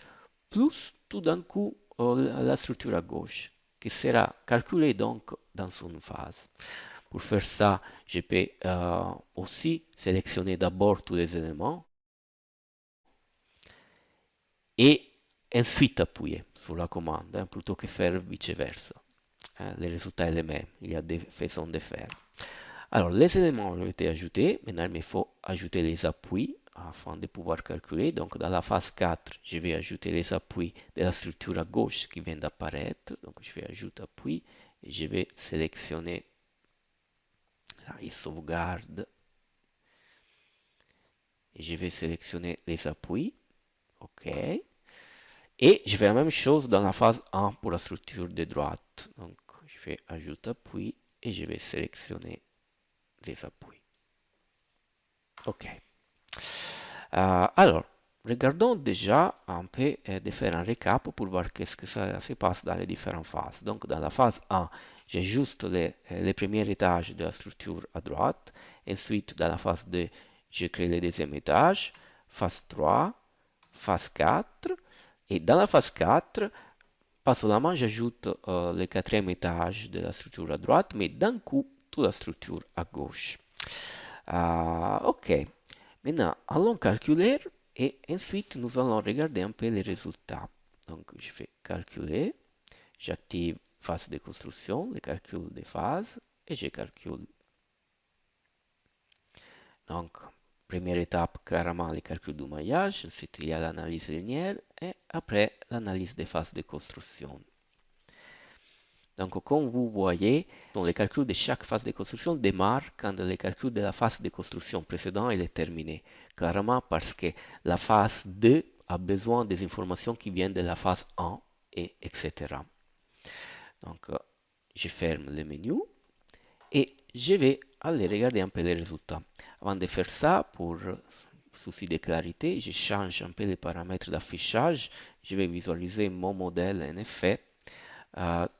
plus tout d'un coup la structure à gauche qui sera calculée donc dans une phase. Pour faire ça, je peux aussi sélectionner d'abord tous les éléments et ensuite appuyer sur la commande plutôt que faire vice-versa. Le résultat est le même, il y a des façons de faire. Alors, les éléments ont été ajoutés. Maintenant, il faut ajouter les appuis afin de pouvoir calculer. Donc, dans la phase 4, je vais ajouter les appuis de la structure à gauche qui vient d'apparaître. Donc, je vais ajouter appui et je vais sélectionner. Là, il sauvegarde. Et je vais sélectionner les appuis. OK. Et je fais la même chose dans la phase 1 pour la structure de droite. Donc, je vais ajouter appui et je vais sélectionner les appuis. OK. Alors, regardons déjà un peu de faire un récap pour voir qu'est-ce que ça se passe dans les différentes phases. Donc, dans la phase 1, j'ai juste les premiers étages de la structure à droite. Ensuite, dans la phase 2, je crée le deuxième étage. Phase 3, phase 4. Et dans la phase 4, pas seulement j'ajoute le quatrième étage de la structure à droite, mais d'un coup, toute la structure à gauche. OK. Maintenant, allons calculer et ensuite nous allons regarder un peu les résultats. Donc, je fais calculer, j'active phase de construction, le calcul des phases et je calcule. Donc, première étape, clairement, le calcul du maillage, ensuite il y a l'analyse linéaire et après l'analyse des phases de construction. Donc, comme vous voyez, le calcul de chaque phase de construction démarre quand le calcul de la phase de construction précédente est terminé. Clairement parce que la phase 2 a besoin des informations qui viennent de la phase 1, et etc. Donc, je ferme le menu et je vais aller regarder un peu les résultats. Avant de faire ça, pour souci de clarité, je change un peu les paramètres d'affichage. Je vais visualiser mon modèle en effet.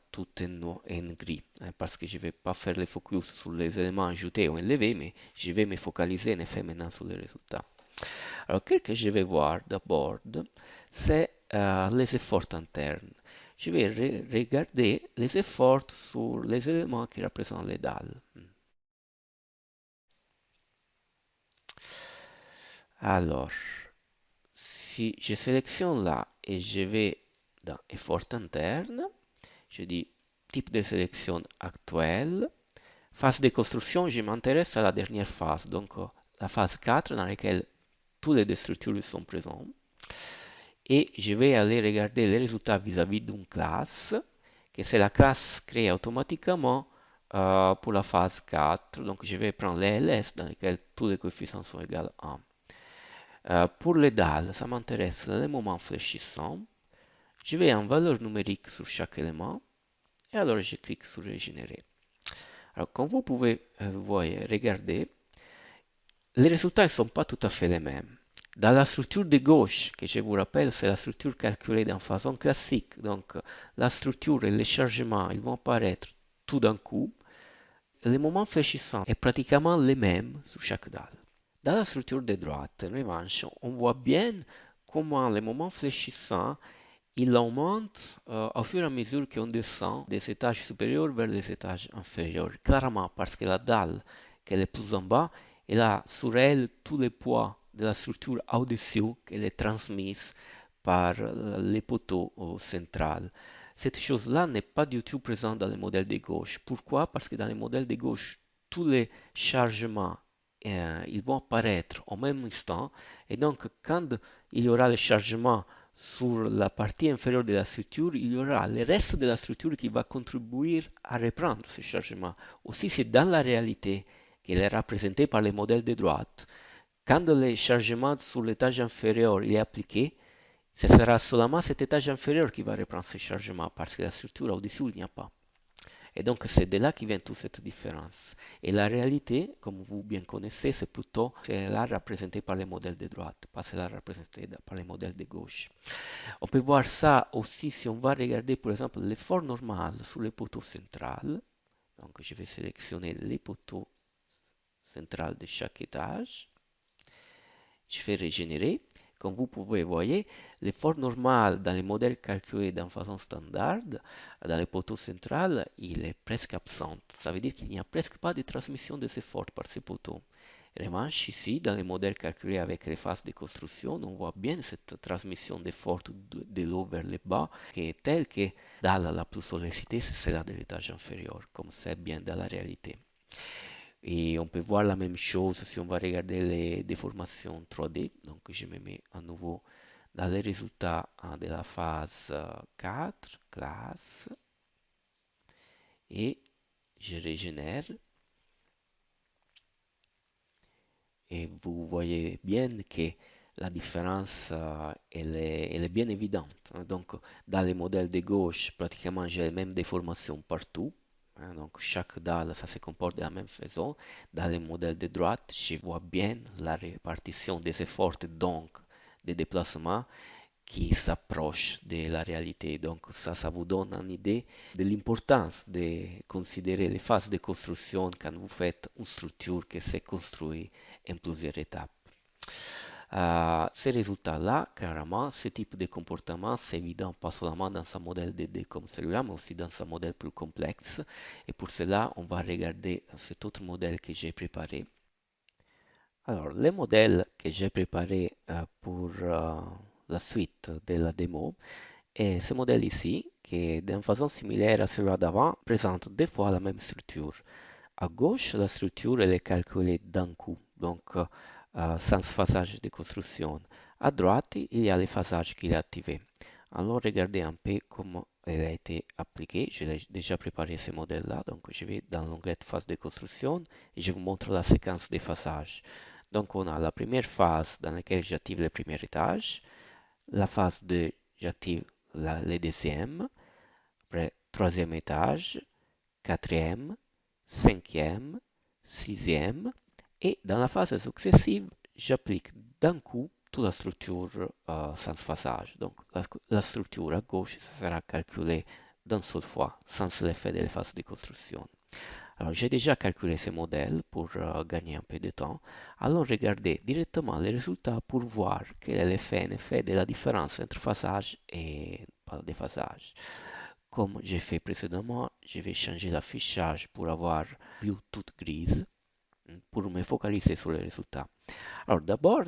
Tout en gris, parce que je ne vais pas faire le focus sur les éléments ajoutés ou enlevés, mais je vais me focaliser en effet maintenant sur les résultats. Alors, ce que je vais voir d'abord, c'est les efforts internes. Je vais regarder les efforts sur les éléments qui représentent les dalles. Alors, si je sélectionne là et je vais dans effort interne, je dis type de sélection actuel. Phase de construction, je m'intéresse à la dernière phase, donc la phase 4 dans laquelle toutes les structures sont présentes. Et je vais aller regarder les résultats vis-à-vis d'une classe, que c'est la classe créée automatiquement pour la phase 4. Donc je vais prendre les LS dans lesquels tous les coefficients sont égaux à 1. Pour les dalles, ça m'intéresse les moments fléchissants. Je vais en valeur numérique sur chaque élément. Et alors je clique sur Régénérer. Alors, comme vous pouvez regarder, les résultats ne sont pas tout à fait les mêmes. Dans la structure de gauche, que je vous rappelle, c'est la structure calculée d'une façon classique. Donc, la structure et les chargements, ils vont apparaître tout d'un coup. Les moments fléchissants sont pratiquement les mêmes sur chaque dalle. Dans la structure de droite, en revanche, on voit bien comment les moments fléchissants il augmente au fur et à mesure qu'on descend des étages supérieurs vers les étages inférieurs. Clairement, parce que la dalle qui est plus en bas, elle a sur elle tout le poids de la structure au-dessus qu'elle est transmise par les poteaux centrales. Cette chose-là n'est pas du tout présente dans le modèle de gauche. Pourquoi? Parce que dans le modèle de gauche, tous les chargements ils vont apparaître au même instant. Et donc, quand il y aura le chargement sur la partie inférieure de la structure, il y aura le reste de la structure qui va contribuer à reprendre ce chargement. Aussi, c'est dans la réalité qu'elle est représentée par les modèles de droite. Quand le chargement sur l'étage inférieur est appliqué, ce sera seulement cet étage inférieur qui va reprendre ce chargement parce que la structure au-dessous, il n'y a pas. Et donc, c'est de là qui vient toute cette différence. Et la réalité, comme vous bien connaissez, c'est plutôt celle-là représentée par les modèles de droite, pas celle-là représentée par les modèles de gauche. On peut voir ça aussi si on va regarder, par exemple, l'effort normal sur le poteau central. Donc, je vais sélectionner les poteaux centraux de chaque étage. Je vais régénérer. Comme vous pouvez voir, l'effort normal dans les modèles calculés d'une façon standard, dans le poteau central, il est presque absent. Ça veut dire qu'il n'y a presque pas de transmission des efforts par ces poteaux. En revanche, ici, dans les modèles calculés avec les phases de construction, on voit bien cette transmission d'efforts de l'eau vers le bas, qui est telle que dans la plus sollicitée, c'est celle de l'étage inférieur, comme c'est bien dans la réalité. Et on peut voir la même chose si on va regarder les déformations 3D. Donc, je me mets à nouveau dans les résultats de la phase 4, classe, et je régénère. Et vous voyez bien que la différence, elle est bien évidente. Donc, dans les modèles de gauche, pratiquement, j'ai les mêmes déformations partout. Donc, chaque dalle, ça se comporte de la même façon. Dans les modèles de droite, je vois bien la répartition des efforts, donc des déplacements qui s'approche de la réalité. Donc ça vous donne une idée de l'importance de considérer les phases de construction quand vous faites une structure qui s'est construite en plusieurs étapes. Ces résultats-là, clairement, ce type de comportement, c'est évident pas seulement dans un modèle 2D comme celui-là, mais aussi dans un modèle plus complexe. Et pour cela, on va regarder cet autre modèle que j'ai préparé. Alors, le modèle que j'ai préparé pour la suite de la démo est ce modèle ici, qui, d'une façon similaire à celui d'avant, présente deux fois la même structure. À gauche, la structure elle est calculée d'un coup, donc sans phasage de construction. À droite, il y a le phasage qui est activé. Alors, regardez un peu comment elle a été appliquée. J'ai déjà préparé ce modèle-là, donc je vais dans l'onglet phase de construction et je vous montre la séquence des phasages. Donc, on a la première phase dans laquelle j'active le premier étage, la phase 2, j'active le deuxième, après troisième étage, quatrième, cinquième, sixième, et dans la phase successive, j'applique d'un coup toute la structure sans phasage. Donc la structure à gauche sera calculée d'une seule fois, sans l'effet de la phase de construction. Alors j'ai déjà calculé ces modèles pour gagner un peu de temps. Allons regarder directement les résultats pour voir quel est l'effet en effet de la différence entre phasage et pas de phasage. Comme j'ai fait précédemment, je vais changer l'affichage pour avoir vue toute grise pour me focaliser sur les résultats. Alors d'abord,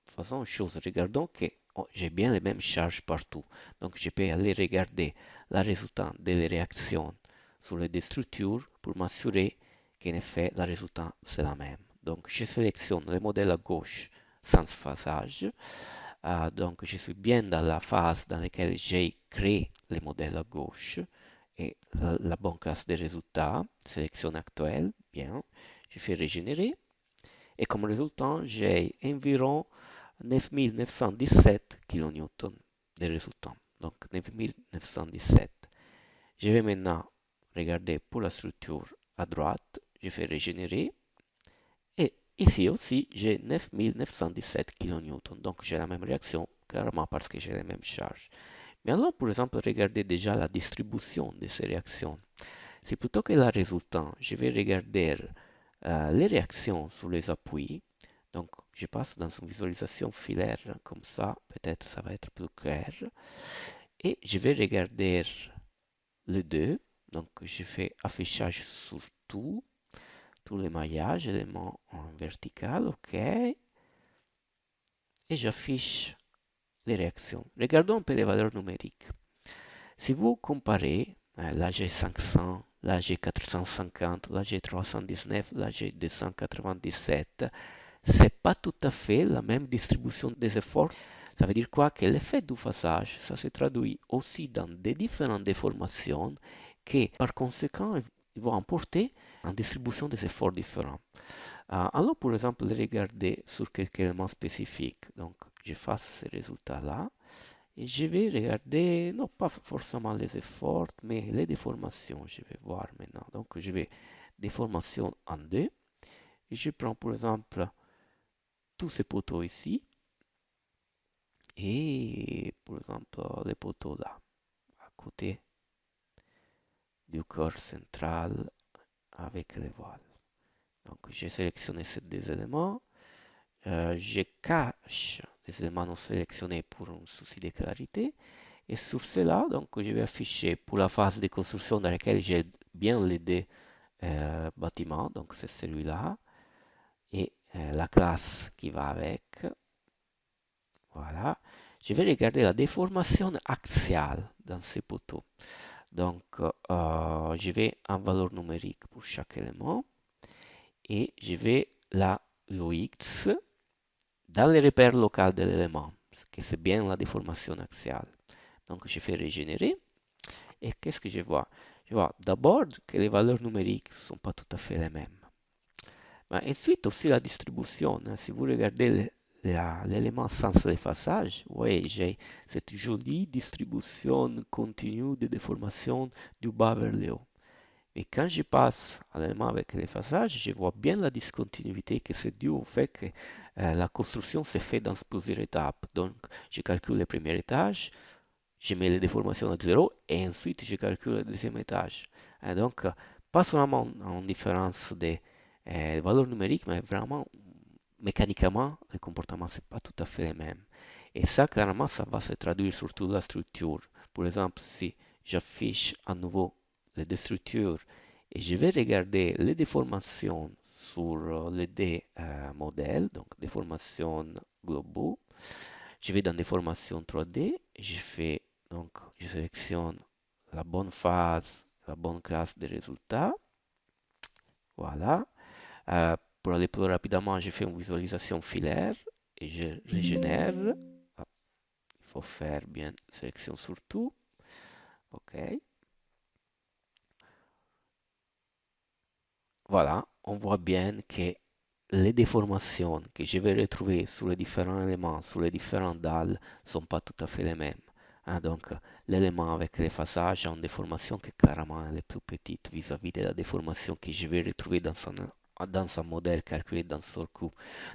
faisons une chose, regardons que j'ai bien les mêmes charges partout. Donc je peux aller regarder le résultat des réactions sur les deux structures pour m'assurer qu'en effet la résultat c'est la même. Donc je sélectionne le modèle à gauche sans phasage. Donc je suis bien dans la phase dans laquelle j'ai créé le modèle à gauche et la bonne classe de résultats. Sélection actuelle, bien. Je fais régénérer et comme résultat j'ai environ 9917 kN de résultats. Donc 9917. Je vais maintenant regarder pour la structure à droite. Je fais régénérer. Et ici aussi, j'ai 9917 kN. Donc j'ai la même réaction, clairement parce que j'ai les mêmes charges. Mais alors, par exemple, regarder déjà la distribution de ces réactions. C'est plutôt que la résultant, je vais regarder les réactions sur les appuis. Donc, je passe dans une visualisation filaire comme ça. Peut-être ça va être plus clair. Et je vais regarder les deux. Donc, je fais affichage sur tout, tous les maillages, éléments en vertical, OK. Et j'affiche les réactions. Regardons un peu les valeurs numériques. Si vous comparez la G500, la G450, la G319, la G297, c'est pas tout à fait la même distribution des efforts. Ça veut dire quoi? Que l'effet du phasage, ça se traduit aussi dans des différentes déformations qui, par conséquent, vont emporter une distribution des efforts différents. Alors, pour exemple, regarder sur quelques éléments spécifiques. Donc, j'efface ces résultats-là. Et je vais regarder, non pas forcément les efforts, mais les déformations. Je vais voir maintenant. Donc, je vais déformation en deux. Et je prends, par exemple, tous ces poteaux ici. Et, par exemple, les poteaux là, à côté du corps central avec les voiles. Donc, j'ai sélectionné ces deux éléments. Je cache les éléments non sélectionnés pour un souci de clarité. Et sur cela, donc, je vais afficher pour la phase de construction dans laquelle j'ai bien les deux bâtiments. Donc, c'est celui-là. Et la classe qui va avec. Voilà. Je vais regarder la déformation axiale dans ces poteaux. Donc, je vais en valeur numérique pour chaque élément. Et je vais la UX dans le repère local de l'élément, que c'est bien la déformation axiale. Donc, je fais régénérer. Et qu'est-ce que je vois? Je vois d'abord que les valeurs numériques ne sont pas tout à fait les mêmes. Mais ensuite, aussi la distribution. Si vous regardez l'élément sens d'effaçage, vous voyez, j'ai cette jolie distribution continue de déformation du bas vers le haut. Et quand je passe à l'élément avec l'effaçage, je vois bien la discontinuité que c'est dû au fait que la construction s'est faite dans plusieurs étapes. Donc, je calcule le premier étage, je mets les déformations à 0 et ensuite je calcule le deuxième étage. Et donc, pas seulement en différence des valeurs numériques, mais vraiment mécaniquement, le comportement c'est pas tout à fait le même. Et ça, clairement, ça va se traduire sur toute la structure. Par exemple, si j'affiche à nouveau les deux structures et je vais regarder les déformations sur les deux modèles, donc déformations globaux, je vais dans déformation 3D, je sélectionne la bonne phase, la bonne classe de résultats. Voilà. Pour aller plus rapidement, je fais une visualisation filaire et je régénère. Il faut faire bien sélection sur tout. OK. Voilà, on voit bien que les déformations que je vais retrouver sur les différents éléments, sur les différentes dalles, ne sont pas tout à fait les mêmes. Donc, l'élément avec l'effaçage a une déformation qui carrément est plus petite vis-à-vis de la déformation que je vais retrouver dans un modèle calculé dans Sorku.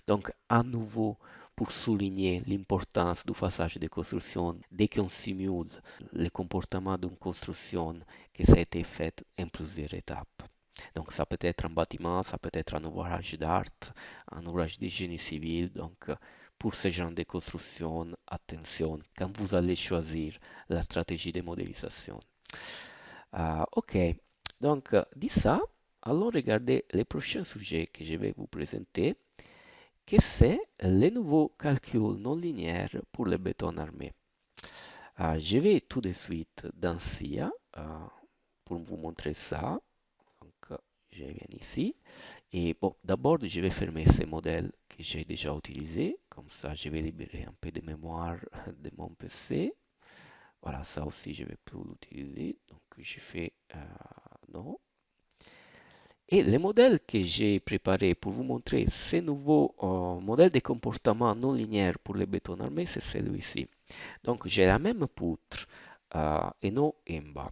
Donc, à nouveau, pour souligner l'importance du phasage de construction, dès qu'on simule le comportement d'une construction qui a été faite en plusieurs étapes. Donc, ça peut être un bâtiment, ça peut être un ouvrage d'art, un ouvrage de génie civil. Donc, pour ce genre de construction, attention quand vous allez choisir la stratégie de modélisation. OK, donc, dit ça, allons regarder les prochains sujets que je vais vous présenter, que c'est les nouveaux calculs non linéaires pour le béton armé. Je vais tout de suite dans SIA pour vous montrer ça. Donc, je viens ici. Et bon, d'abord, je vais fermer ces modèles que j'ai déjà utilisés. Comme ça, je vais libérer un peu de mémoire de mon PC. Voilà, ça aussi, je ne vais plus l'utiliser. Donc, je fais non. Et les modèles que j'ai préparés pour vous montrer ces nouveaux modèles de comportement non linéaire pour les béton armés, c'est celui-ci. Donc, j'ai la même poutre et non en bas.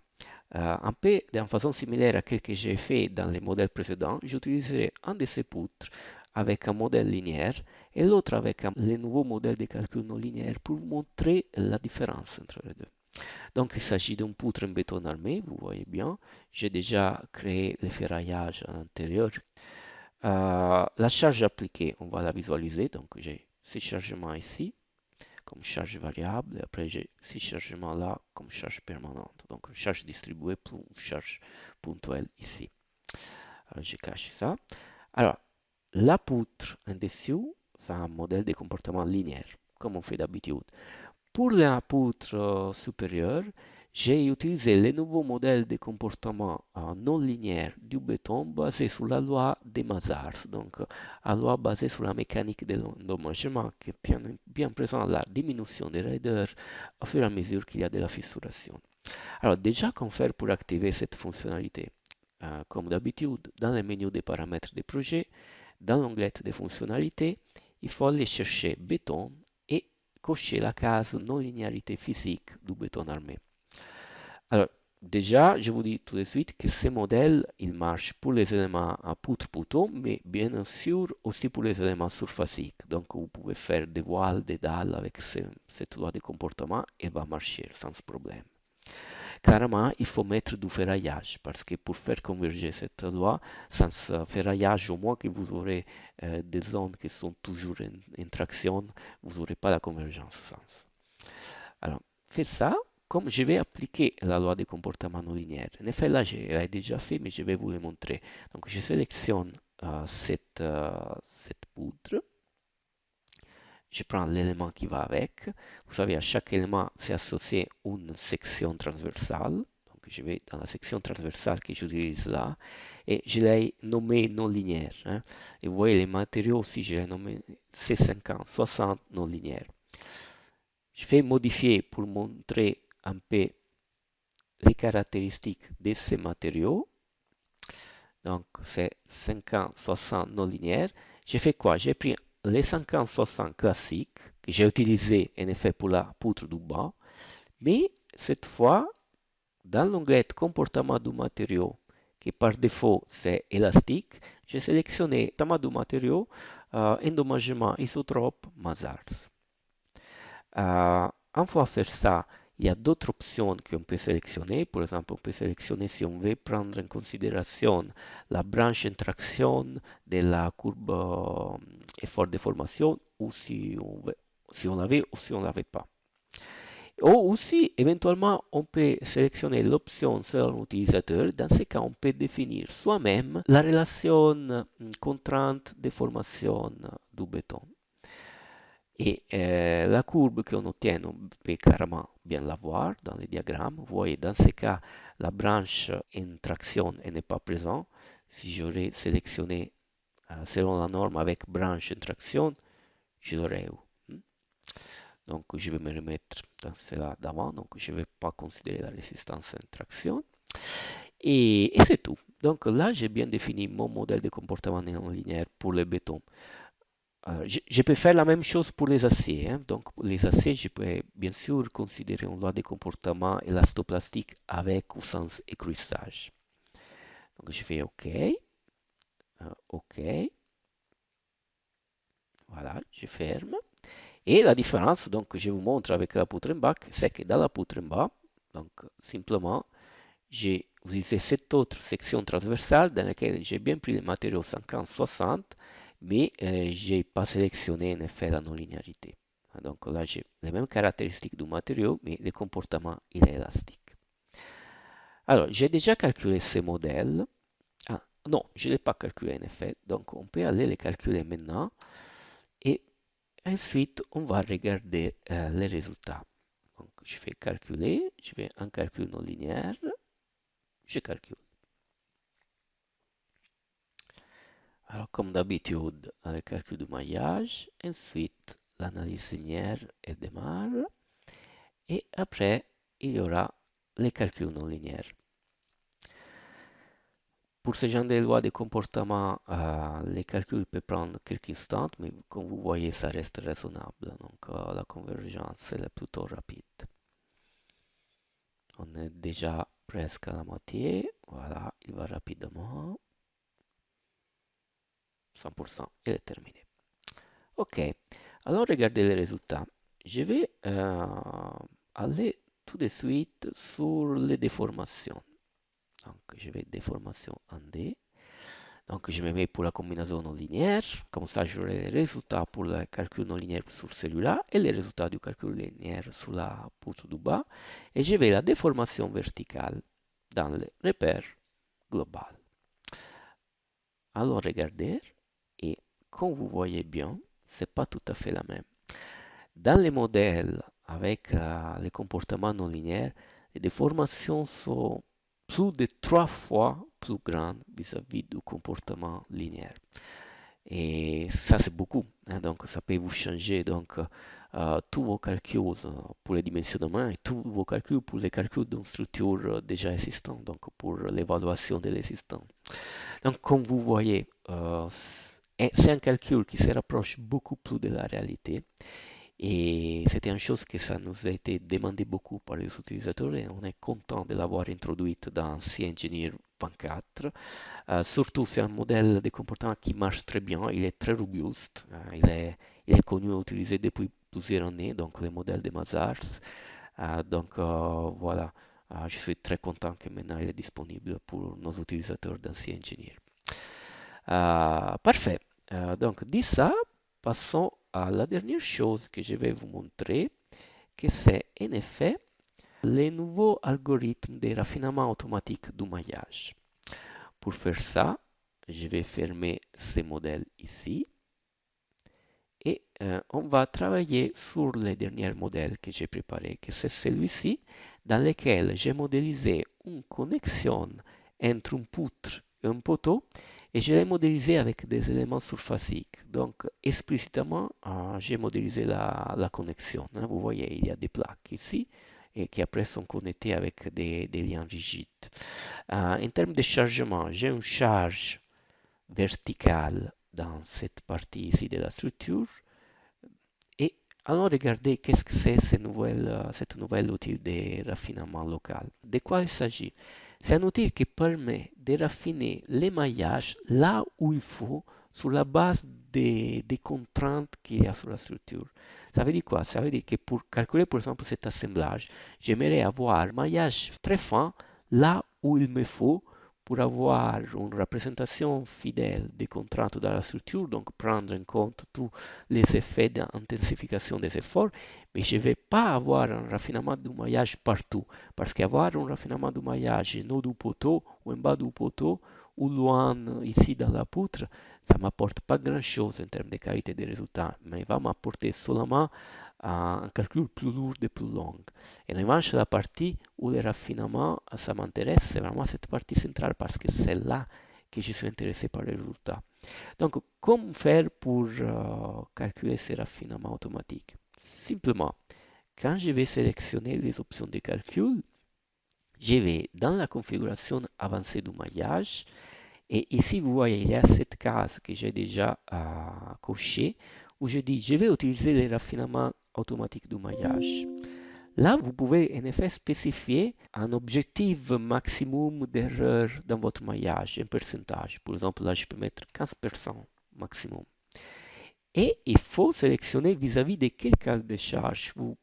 Un peu d'une façon similaire à ce que j'ai fait dans les modèles précédents, j'utiliserai un de ces poutres avec un modèle linéaire et l'autre avec le nouveau modèle de calcul non linéaire pour vous montrer la différence entre les deux. Donc il s'agit d'une poutre en béton armé, vous voyez bien. J'ai déjà créé le ferraillage à l'intérieur. La charge appliquée, on va la visualiser. Donc j'ai ce chargement ici comme charge variable, et après j'ai ces chargements là comme charge permanente. Donc une charge distribuée pour une charge ponctuelle ici. Alors je cache ça. Alors, la poutre en dessous, c'est un modèle de comportement linéaire, comme on fait d'habitude. Pour la poutre supérieure, j'ai utilisé le nouveau modèle de comportement non linéaire du béton basé sur la loi de Mazars, donc la loi basée sur la mécanique de l'endommagement qui est bien présente la diminution des raideurs au fur et à mesure qu'il y a de la fissuration. Alors déjà, comment faire pour activer cette fonctionnalité? Comme d'habitude, dans le menu des paramètres des projets, dans l'onglet des fonctionnalités, il faut aller chercher béton et cocher la case non-linéarité physique du béton armé. Alors, déjà, je vous dis tout de suite que ce modèle, il marche pour les éléments à poutre-poutre, mais bien sûr aussi pour les éléments surfaciques. Donc, vous pouvez faire des voiles, des dalles avec cette loi de comportement et va marcher sans problème. Carrément, il faut mettre du ferraillage parce que pour faire converger cette loi, sans ferraillage, au moins que vous aurez des zones qui sont toujours en traction, vous n'aurez pas la convergence. Alors, faites ça. Comme je vais appliquer la loi des comportements non linéaires. En effet, là, je l'ai déjà fait, mais je vais vous le montrer. Donc, je sélectionne cette poudre. Je prends l'élément qui va avec. Vous savez, à chaque élément, c'est associé une section transversale. Donc, je vais dans la section transversale que j'utilise là. Et je l'ai nommé non linéaire. Hein. Et vous voyez, les matériaux aussi, je l'ai nommé C50, 60 non linéaires. Je vais modifier pour montrer un peu les caractéristiques de ces matériaux. Donc, c'est 50-60 non linéaire. J'ai fait quoi? J'ai pris les 50-60 classiques que j'ai utilisés en effet pour la poutre du bas, mais cette fois, dans l'onglet comportement du matériau, qui par défaut c'est élastique, j'ai sélectionné comportement du matériau, endommagement isotrope Mazars. Une fois faire ça, il y a d'autres options qu'on peut sélectionner. Par exemple, on peut sélectionner si on veut prendre en considération la branche en traction de la courbe effort de formation ou si on l'avait ou si on ne l'avait pas. Ou aussi, éventuellement, on peut sélectionner l'option selon l'utilisateur. Dans ce cas, on peut définir soi-même la relation contrainte de formation du béton. Et la courbe qu'on obtient, on peut carrément bien la voir dans le diagramme. Vous voyez, dans ce cas, la branche en traction n'est pas présente. Si j'aurais sélectionné selon la norme avec branche en traction, je l'aurais eu. Donc, je vais me remettre dans cela d'avant. Donc, je ne vais pas considérer la résistance en traction. Et c'est tout. Donc là, j'ai bien défini mon modèle de comportement non linéaire pour le béton. Je peux faire la même chose pour les aciers. Hein. Donc, les aciers, je peux bien sûr considérer une loi de comportement élastoplastique avec ou sans écrouissage. Donc, je fais OK. OK. Voilà, je ferme. Et la différence, donc, je vous montre avec la poutre en bas, c'est que dans la poutre en bas, donc, simplement, j'ai utilisé cette autre section transversale dans laquelle j'ai bien pris les matériaux 50-60, mais je n'ai pas sélectionné en effet la non-linéarité. Donc là, j'ai les mêmes caractéristiques du matériau, mais le comportement il est élastique. Alors, j'ai déjà calculé ce modèle. Ah, non, je ne l'ai pas calculé en effet. Donc, on peut aller les calculer maintenant. Et ensuite, on va regarder les résultats. Donc, je fais calculer. Je fais un calcul non linéaire. Je calcule. Alors, comme d'habitude, le calcul du maillage, ensuite l'analyse linéaire et démarre, et après, il y aura les calculs non linéaires. Pour ce genre de loi de comportement, les calculs peuvent prendre quelques instants, mais comme vous voyez, ça reste raisonnable. Donc, la convergence est plutôt rapide. On est déjà presque à la moitié. Voilà, il va rapidement. 100%, il est terminé. Ok, alors regardez les résultats. Je vais aller tout de suite sur les déformations. Donc, je vais déformation en D. Donc, je me mets pour la combinaison non linéaire. Comme ça, j'aurai les résultats pour le calcul non linéaire sur celui-là et les résultats du calcul linéaire sur la poutre du bas. Et je vais la déformation verticale dans le repère global. Alors, regardez. Et comme vous voyez bien, c'est pas tout à fait la même. Dans les modèles avec les comportements non linéaires, les déformations sont plus de 3 fois plus grandes vis-à-vis du comportement linéaire. Et ça, c'est beaucoup, hein. Donc, ça peut vous changer tous vos calculs pour les dimensionnements et tous vos calculs pour les calculs d'une structure déjà existante, donc pour l'évaluation de l'existant. Donc, comme vous voyez, c'est un calcul qui se rapproche beaucoup plus de la réalité. Et c'était une chose que ça nous a été demandé beaucoup par les utilisateurs et on est content de l'avoir introduite dans C-Engineer 24. Surtout, c'est un modèle de comportement qui marche très bien, il est très robuste, il est connu et utilisé depuis plusieurs années, donc le modèle de Mazars. Voilà, je suis très content que maintenant il est disponible pour nos utilisateurs dans C-Engineer. Parfait. Donc, dit ça, passons à la dernière chose que je vais vous montrer, que c'est en effet les nouveaux algorithmes de raffinement automatique du maillage. Pour faire ça, je vais fermer ce modèle ici et on va travailler sur le dernier modèle que j'ai préparé, que c'est celui-ci, dans lequel j'ai modélisé une connexion entre une poutre et un poteau et je l'ai modélisé avec des éléments surfaciques. Donc, explicitement, j'ai modélisé la connexion, hein. Vous voyez, il y a des plaques ici et qui après sont connectées avec des liens rigides. En termes de chargement, j'ai une charge verticale dans cette partie ici de la structure. Et allons regarder qu'est-ce que c'est cette nouvelle outil de raffinement local. De quoi il s'agit? C'est un outil qui permet de raffiner les maillages là où il faut sur la base des contraintes qu'il y a sur la structure. Ça veut dire quoi? Ça veut dire que pour calculer par exemple cet assemblage, j'aimerais avoir un maillage très fin là où il me faut pour avoir une représentation fidèle des contraintes dans la structure, donc prendre en compte tous les effets d'intensification des efforts, mais je ne vais pas avoir un raffinement du maillage partout, parce qu'avoir un raffinement du maillage en haut du poteau ou en bas du poteau ou loin ici dans la poutre, ça ne m'apporte pas grand-chose en termes de qualité des résultats, mais va m'apporter seulement un calcul plus lourd et plus long. En revanche, la partie où le raffinement, ça m'intéresse, c'est vraiment cette partie centrale parce que c'est là que je suis intéressé par les résultats. Donc, comment faire pour calculer ces raffinements automatiques? Simplement, quand je vais sélectionner les options de calcul, je vais dans la configuration avancée du maillage et ici, vous voyez, il y a cette case que j'ai déjà cochée où je dis je vais utiliser les raffinements automatiques du maillage. Là, vous pouvez en effet spécifier un objectif maximum d'erreur dans votre maillage, un pourcentage. Par exemple, là, je peux mettre 15% maximum. Et il faut sélectionner vis-à-vis de quel cas de charge vous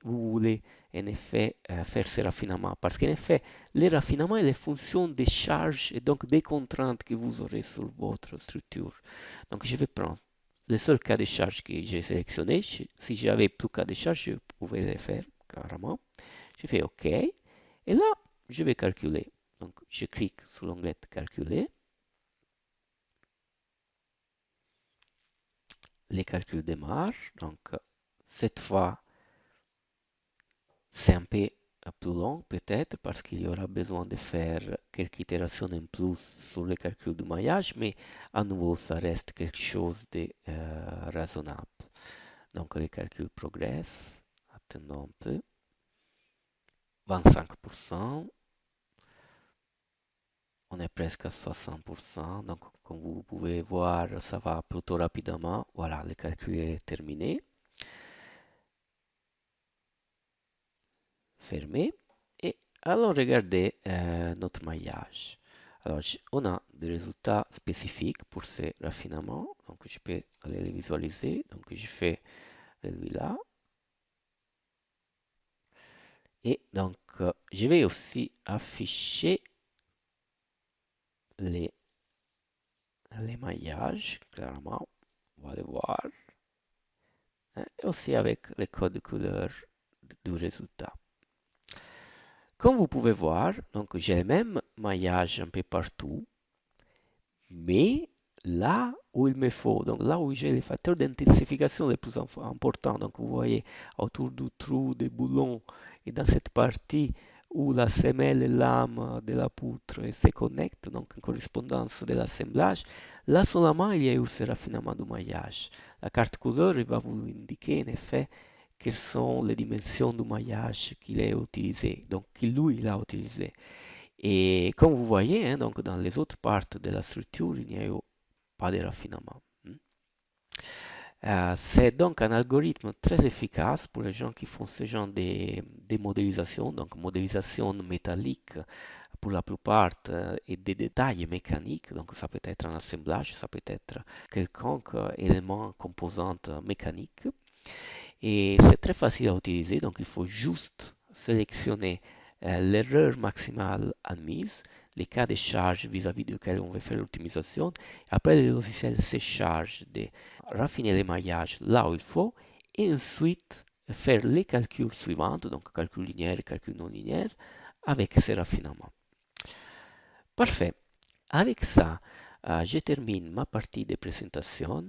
voulez en effet faire ces raffinements. Parce qu'en effet, les raffinements et les fonctions des charges et donc des contraintes que vous aurez sur votre structure. Donc je vais prendre le seul cas de charge que j'ai sélectionné. Si j'avais plus cas de charge, je pouvais les faire carrément. Je fais OK. Et là, je vais calculer. Donc je clique sur l'onglet calculer. Les calculs démarrent. Donc, cette fois, c'est un peu plus long peut-être parce qu'il y aura besoin de faire quelques itérations en plus sur les calculs du maillage, mais à nouveau, ça reste quelque chose de raisonnable. Donc, les calculs progressent. Attendons un peu. 25%. On est presque à 60%. Donc, comme vous pouvez voir, ça va plutôt rapidement. Voilà, le calcul est terminé. Fermé. Et allons regarder notre maillage. Alors, on a des résultats spécifiques pour ces raffinements. Donc, je peux aller les visualiser. Donc, je fais celui-là. Et donc, je vais aussi afficher les maillages, clairement. On va les voir. Et aussi avec les codes de couleur du résultat. Comme vous pouvez voir, donc j'ai le même maillage un peu partout, mais là où il me faut, donc là où j'ai les facteurs d'intensification les plus importants. Donc vous voyez autour du trou des boulons et dans cette partie où la semelle et lame de la poutre se connectent, donc en correspondance de l'assemblage, là seulement il y a eu ce raffinement du maillage. La carte couleur il va vous indiquer en effet quelles sont les dimensions du maillage qu'il a utilisé, donc qu'il lui il a utilisé. Et comme vous voyez, hein, donc dans les autres parties de la structure, il n'y a eu pas de raffinement. C'est donc un algorithme très efficace pour les gens qui font ce genre de modélisation, donc modélisation métallique pour la plupart et des détails mécaniques, donc ça peut être un assemblage, ça peut être quelconque élément, composante mécanique. Et c'est très facile à utiliser, donc il faut juste sélectionner l'erreur maximale admise, les cas de charge vis-à-vis duquel on veut faire l'optimisation. Après, le logiciel se charge de raffiner les maillages là où il faut et ensuite faire les calculs suivants, donc calcul linéaire et calcul non linéaire, avec ces raffinements. Parfait. Avec ça, je termine ma partie de présentation.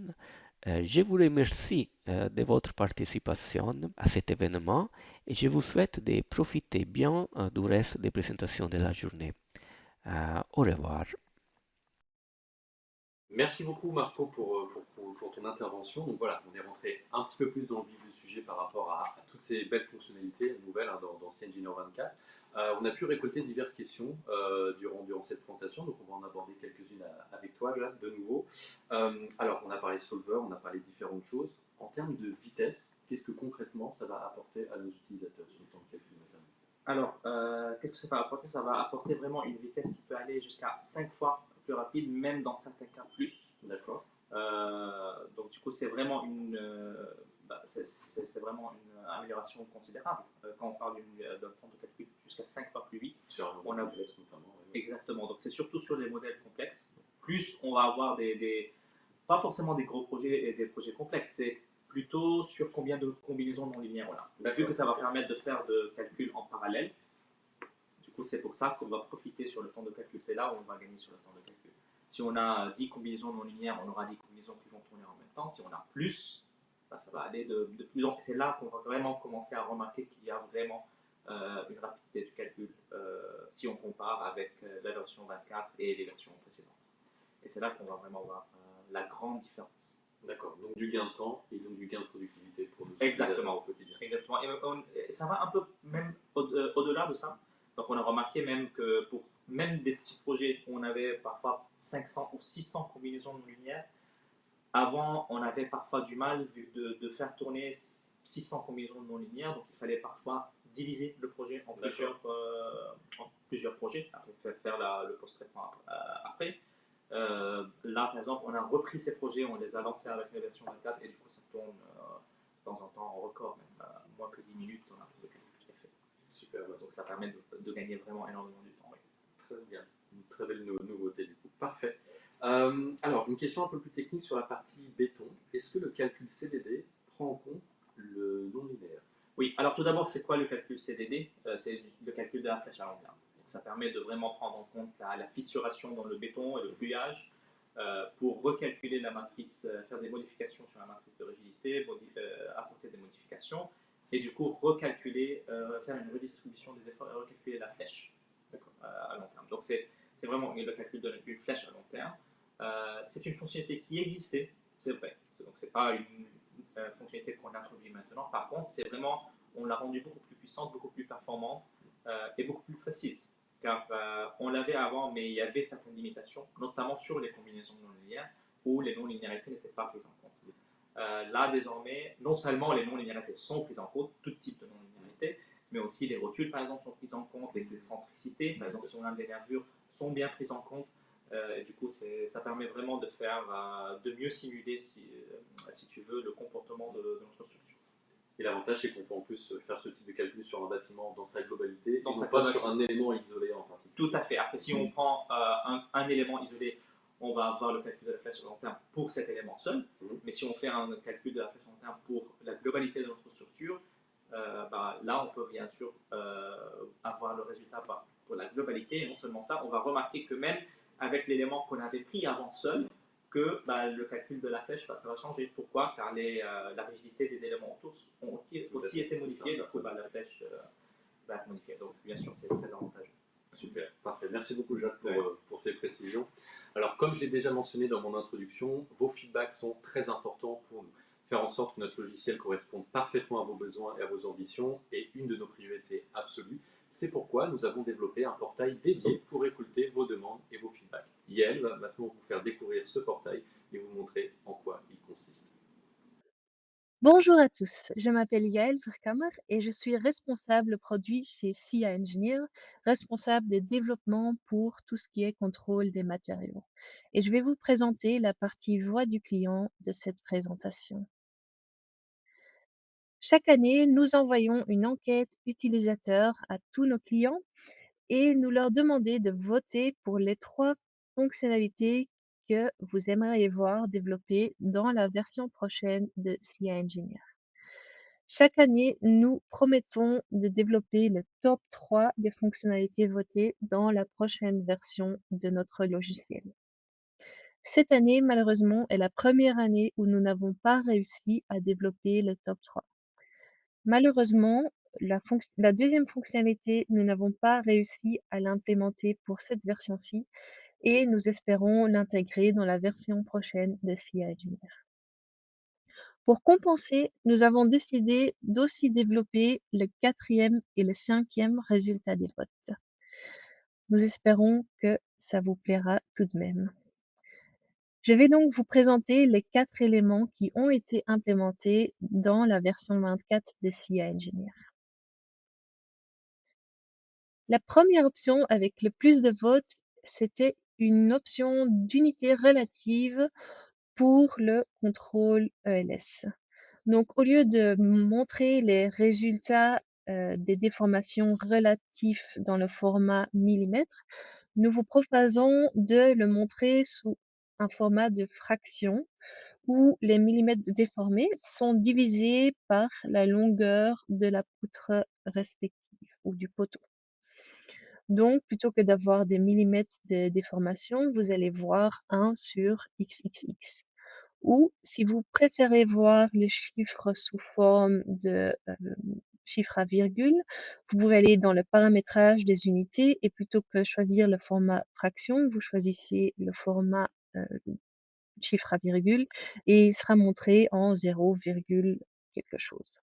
Je vous remercie de votre participation à cet événement et je vous souhaite de profiter bien du reste des présentations de la journée. Au revoir. Merci beaucoup Marco pour ton intervention. Donc voilà, on est rentré un petit peu plus dans le vif du sujet par rapport à toutes ces belles fonctionnalités nouvelles hein, dans CNGenieur 24. On a pu récolter diverses questions durant cette présentation, donc on va en aborder quelques-unes avec toi, Jade, de nouveau. Alors, on a parlé solver, on a parlé de différentes choses. En termes de vitesse, qu'est-ce que concrètement ça va apporter à nos utilisateurs sur le temps de calcul notamment? Alors, qu'est-ce que ça va apporter? Ça va apporter vraiment une vitesse qui peut aller jusqu'à 5 fois plus rapide, même dans certains cas plus. D'accord. Donc, du coup, c'est vraiment c'est vraiment une amélioration considérable. Quand on parle d'un temps de calcul jusqu'à 5 fois plus vite, Sur un on a complexe, notamment. Oui. exactement. Donc, c'est surtout sur les modèles complexes. Plus on va avoir pas forcément des gros projets et des projets complexes, c'est plutôt sur combien de combinaisons non linéaires on a. Vu que ça va permettre de faire de calculs en parallèle, du coup c'est pour ça qu'on va profiter sur le temps de calcul. C'est là où on va gagner sur le temps de calcul. Si on a 10 combinaisons non linéaires, on aura 10 combinaisons qui vont tourner en même temps. Si on a plus, bah, ça va aller de plus en plus. C'est là qu'on va vraiment commencer à remarquer qu'il y a vraiment une rapidité du calcul si on compare avec la version 24 et les versions précédentes. Et c'est là qu'on va vraiment voir la grande différence. D'accord, donc du gain de temps et donc du gain de productivité pour nous Exactement. au quotidien. Exactement. Et ça va un peu même au-delà de ça. Donc on a remarqué même que pour même des petits projets où on avait parfois 500 ou 600 combinaisons de lumière, avant on avait parfois du mal de faire tourner 600 combinaisons non linéaires, donc il fallait parfois diviser le projet en plusieurs projets, faire le post-traitement après. Là, par exemple, on a repris ces projets, on les a lancés avec la version 24 et du coup, ça tourne de temps en temps en record, même moins que 10 minutes, on a tout le calcul qui est fait. Super. Donc, ça permet de gagner vraiment énormément du temps. Oui. Très bien. Une très belle nouveauté du coup. Parfait. Alors, une question un peu plus technique sur la partie béton. Est-ce que le calcul CDD prend en compte le non linéaire? Oui, alors tout d'abord, c'est quoi le calcul CDD? C'est le calcul de la flèche à long terme. Donc, ça permet de vraiment prendre en compte la fissuration dans le béton et le fluidage pour recalculer la matrice, faire des modifications sur la matrice de rigidité, apporter des modifications et du coup recalculer, faire une redistribution des efforts et recalculer la flèche à long terme. Donc c'est vraiment le calcul d'une flèche à long terme. C'est une fonctionnalité qui existait, c'est vrai. Donc c'est pas une fonctionnalité qu'on introduit maintenant. Par contre, c'est vraiment, on l'a rendue beaucoup plus puissante, beaucoup plus performante et beaucoup plus précise. Car on l'avait avant, mais il y avait certaines limitations, notamment sur les combinaisons non linéaires, où les non-linéarités n'étaient pas prises en compte. Là, désormais, non seulement les non-linéarités sont prises en compte, tout type de non-linéarité, mais aussi les rotules, par exemple, sont prises en compte, les excentricités, par exemple, si on a des nervures, sont bien prises en compte. Et du coup, ça permet vraiment de mieux simuler, si tu veux, le comportement de notre structure. Et l'avantage, c'est qu'on peut en plus faire ce type de calcul sur un bâtiment dans sa globalité, et non pas sur un élément isolé en particulier. Tout à fait. Après, si on prend un élément isolé, on va avoir le calcul de la flèche à long terme pour cet élément seul. Mais si on fait un calcul de la flèche à long terme pour la globalité de notre structure, là, on peut bien sûr avoir le résultat pour la globalité. Et non seulement ça, on va remarquer que même avec l'élément qu'on avait pris avant seul, que le calcul de la flèche ça va changer. Pourquoi? Car la rigidité des éléments autour ont aussi été modifiés, du coup la flèche va être modifiée. Donc bien sûr c'est très avantageux. Super, parfait. Merci beaucoup Jacques pour ces précisions. Alors comme j'ai déjà mentionné dans mon introduction, vos feedbacks sont très importants pour nous. Faire en sorte que notre logiciel corresponde parfaitement à vos besoins et à vos ambitions est une de nos priorités absolues. C'est pourquoi nous avons développé un portail dédié pour récolter vos demandes et vos feedbacks. Yael va maintenant vous faire découvrir ce portail et vous montrer en quoi il consiste. Bonjour à tous, je m'appelle Yael Verkamer et je suis responsable produit chez SIA Engineer, responsable de développement pour tout ce qui est contrôle des matériaux. Et je vais vous présenter la partie voix du client de cette présentation. Chaque année, nous envoyons une enquête utilisateur à tous nos clients et nous leur demandons de voter pour les 3 fonctionnalités que vous aimeriez voir développées dans la version prochaine de SIA Engineer. Chaque année, nous promettons de développer le top 3 des fonctionnalités votées dans la prochaine version de notre logiciel. Cette année, malheureusement, est la première année où nous n'avons pas réussi à développer le top 3. Malheureusement, la deuxième fonctionnalité, nous n'avons pas réussi à l'implémenter pour cette version-ci et nous espérons l'intégrer dans la version prochaine de SIA Engineer. Pour compenser, nous avons décidé d'aussi développer le 4e et le 5e résultat des votes. Nous espérons que ça vous plaira tout de même. Je vais donc vous présenter les 4 éléments qui ont été implémentés dans la version 24 de SIA Engineer. La première option avec le plus de votes, c'était une option d'unité relative pour le contrôle ELS. Donc, au lieu de montrer les résultats des déformations relatifs dans le format millimètre, nous vous proposons de le montrer sous un format de fraction où les millimètres déformés sont divisés par la longueur de la poutre respective ou du poteau. Donc, plutôt que d'avoir des millimètres de déformation, vous allez voir 1 sur XXX. Ou si vous préférez voir les chiffres sous forme de chiffres à virgule, vous pouvez aller dans le paramétrage des unités et plutôt que choisir le format fraction, vous choisissez le format chiffre à virgule et il sera montré en 0, quelque chose.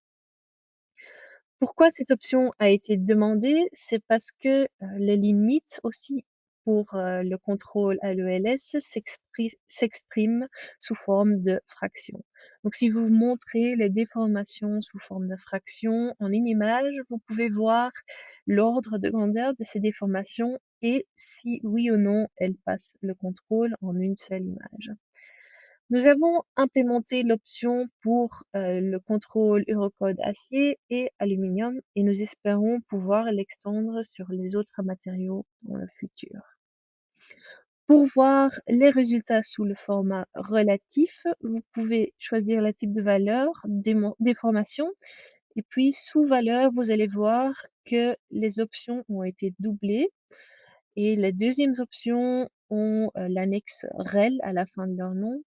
Pourquoi cette option a été demandée? C'est parce que les limites aussi pour le contrôle à l'ELS s'expriment sous forme de fractions. Donc si vous montrez les déformations sous forme de fractions en une image, vous pouvez voir l'ordre de grandeur de ces déformations et si oui ou non elles passent le contrôle en une seule image. Nous avons implémenté l'option pour le contrôle Eurocode acier et aluminium et nous espérons pouvoir l'extendre sur les autres matériaux dans le futur. Pour voir les résultats sous le format relatif, vous pouvez choisir le type de valeur, déformation, et puis sous valeur, vous allez voir que les options ont été doublées et les deuxièmes options ont l'annexe REL à la fin de leur nom.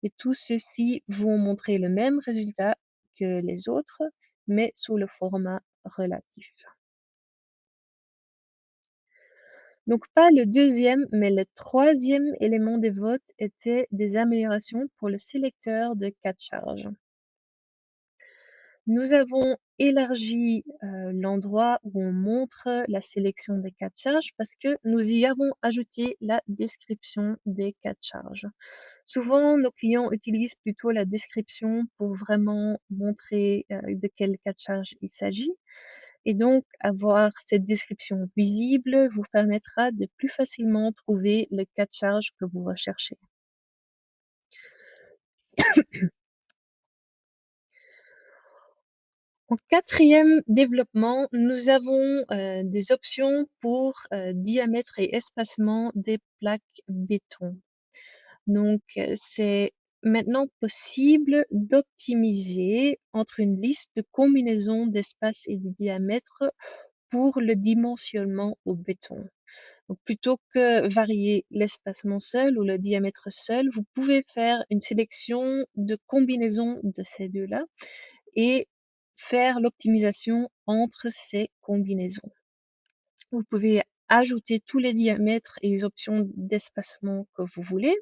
Et tous ceux-ci vont montrer le même résultat que les autres, mais sous le format relatif. Donc pas le deuxième, mais le troisième élément des votes était des améliorations pour le sélecteur de cas de charge. Nous avons élargi l'endroit où on montre la sélection des cas de charge parce que nous y avons ajouté la description des cas de charge. Souvent, nos clients utilisent plutôt la description pour vraiment montrer de quel cas de charge il s'agit. Et donc, avoir cette description visible vous permettra de plus facilement trouver le cas de charge que vous recherchez. En 4e développement, nous avons des options pour diamètre et espacement des plaques béton. Donc, c'est maintenant possible d'optimiser entre une liste de combinaisons d'espace et de diamètre pour le dimensionnement au béton. Donc, plutôt que varier l'espacement seul ou le diamètre seul, vous pouvez faire une sélection de combinaisons de ces deux-là et faire l'optimisation entre ces combinaisons. Vous pouvez ajouter tous les diamètres et les options d'espacement que vous voulez.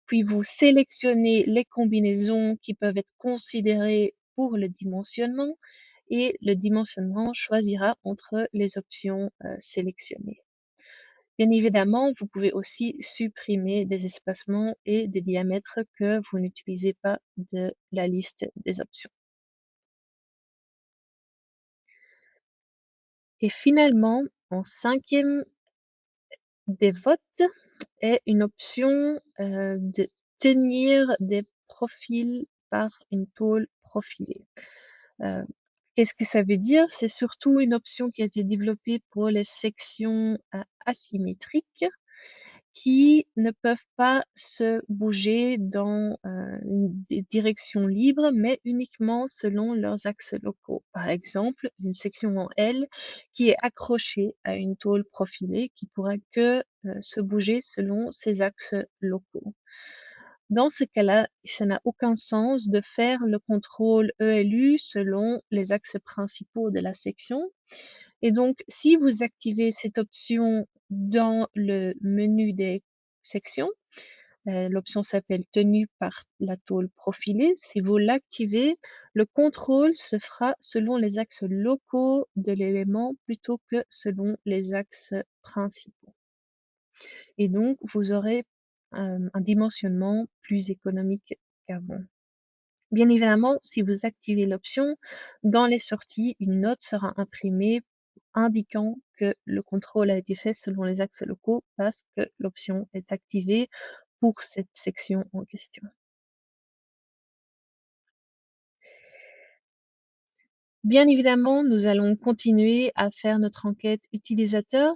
Puis vous sélectionnez les combinaisons qui peuvent être considérées pour le dimensionnement et le dimensionnement choisira entre les options sélectionnées. Bien évidemment, vous pouvez aussi supprimer des espacements et des diamètres que vous n'utilisez pas de la liste des options. Et finalement, en cinquième des votes est une option de tenir des profils par une tôle profilée. Qu'est-ce que ça veut dire? C'est surtout une option qui a été développée pour les sections asymétriques qui ne peuvent pas se bouger dans des directions libres, mais uniquement selon leurs axes locaux. Par exemple, une section en L qui est accrochée à une tôle profilée qui pourra que se bouger selon ses axes locaux. Dans ce cas-là, ça n'a aucun sens de faire le contrôle ELU selon les axes principaux de la section. Et donc, si vous activez cette option dans le menu des sections, l'option s'appelle tenue par la tôle profilée. Si vous l'activez, le contrôle se fera selon les axes locaux de l'élément plutôt que selon les axes principaux. Et donc, vous aurez un dimensionnement plus économique qu'avant. Bien évidemment, si vous activez l'option, dans les sorties, une note sera imprimée indiquant que le contrôle a été fait selon les axes locaux parce que l'option est activée pour cette section en question. Bien évidemment, nous allons continuer à faire notre enquête utilisateur,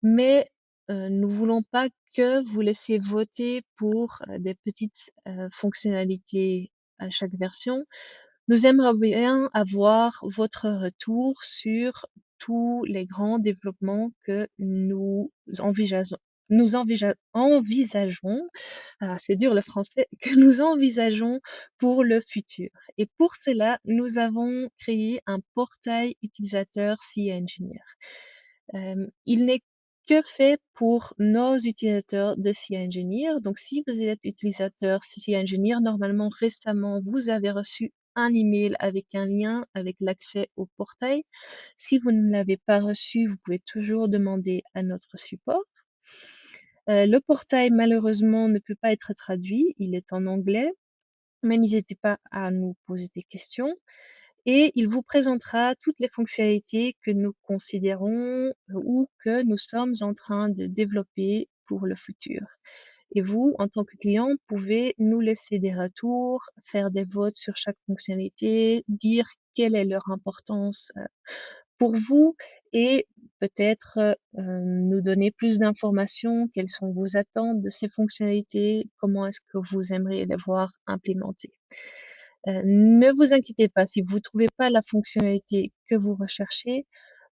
mais nous voulons pas que vous laissiez voter pour des petites fonctionnalités à chaque version. Nous aimerions bien avoir votre retour sur tous les grands développements que envisageons, c'est dur le français, que nous envisageons pour le futur. Et pour cela, nous avons créé un portail utilisateur CEngineer. Il n'est que fait pour nos utilisateurs de CEngineer. Donc, si vous êtes utilisateur CEngineer, normalement, récemment, vous avez reçu un email avec un lien avec l'accès au portail. Si vous ne l'avez pas reçu, vous pouvez toujours demander à notre support. Le portail, malheureusement, ne peut pas être traduit. Il est en anglais, mais n'hésitez pas à nous poser des questions. Et il vous présentera toutes les fonctionnalités que nous considérons ou que nous sommes en train de développer pour le futur. Et vous, en tant que client, pouvez nous laisser des retours, faire des votes sur chaque fonctionnalité, dire quelle est leur importance pour vous et peut-être nous donner plus d'informations, quelles sont vos attentes de ces fonctionnalités, comment est-ce que vous aimeriez les voir implémentées. Ne vous inquiétez pas, si vous ne trouvez pas la fonctionnalité que vous recherchez,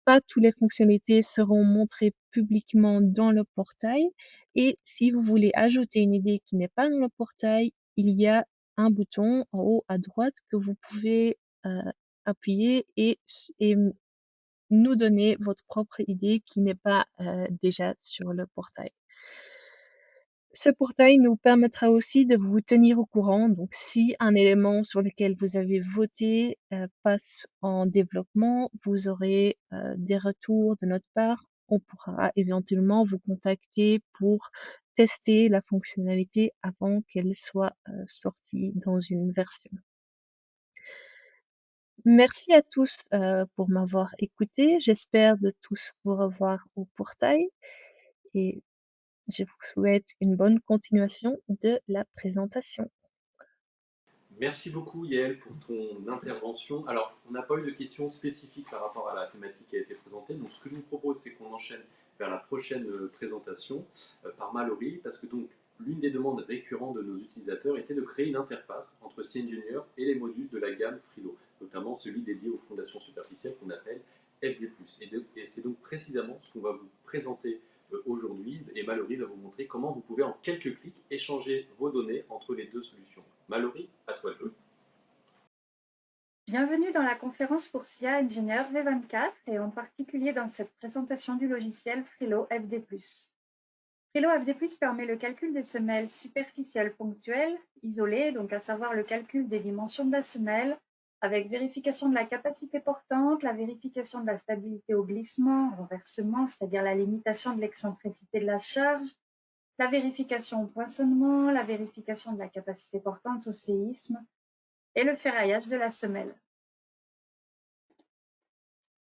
pas toutes les fonctionnalités seront montrées publiquement dans le portail. Et si vous voulez ajouter une idée qui n'est pas dans le portail, il y a un bouton en haut à droite que vous pouvez appuyer et nous donner votre propre idée qui n'est pas déjà sur le portail. Ce portail nous permettra aussi de vous tenir au courant. Donc, si un élément sur lequel vous avez voté passe en développement, vous aurez des retours de notre part. On pourra éventuellement vous contacter pour tester la fonctionnalité avant qu'elle soit sortie dans une version. Merci à tous pour m'avoir écouté. J'espère de tous vous revoir au portail et je vous souhaite une bonne continuation de la présentation. Merci beaucoup Yael pour ton intervention. Alors, on n'a pas eu de questions spécifiques par rapport à la thématique qui a été présentée. Donc, ce que je vous propose, c'est qu'on enchaîne vers la prochaine présentation par Mallory, parce que donc l'une des demandes récurrentes de nos utilisateurs était de créer une interface entre CEngineer et les modules de la gamme Frilo, notamment celui dédié aux fondations superficielles qu'on appelle FD+. Et c'est donc précisément ce qu'on va vous présenter aujourd'hui, et Mallory va vous montrer comment vous pouvez en quelques clics échanger vos données entre les deux solutions. Mallory, à toi de jouer. Bienvenue dans la conférence pour SIA Engineer V24 et en particulier dans cette présentation du logiciel Frilo FD+. Frilo FD+, permet le calcul des semelles superficielles ponctuelles, isolées, donc à savoir le calcul des dimensions de la semelle, avec vérification de la capacité portante, la vérification de la stabilité au glissement, renversement, c'est-à-dire la limitation de l'excentricité de la charge, la vérification au poinçonnement, la vérification de la capacité portante au séisme, et le ferraillage de la semelle.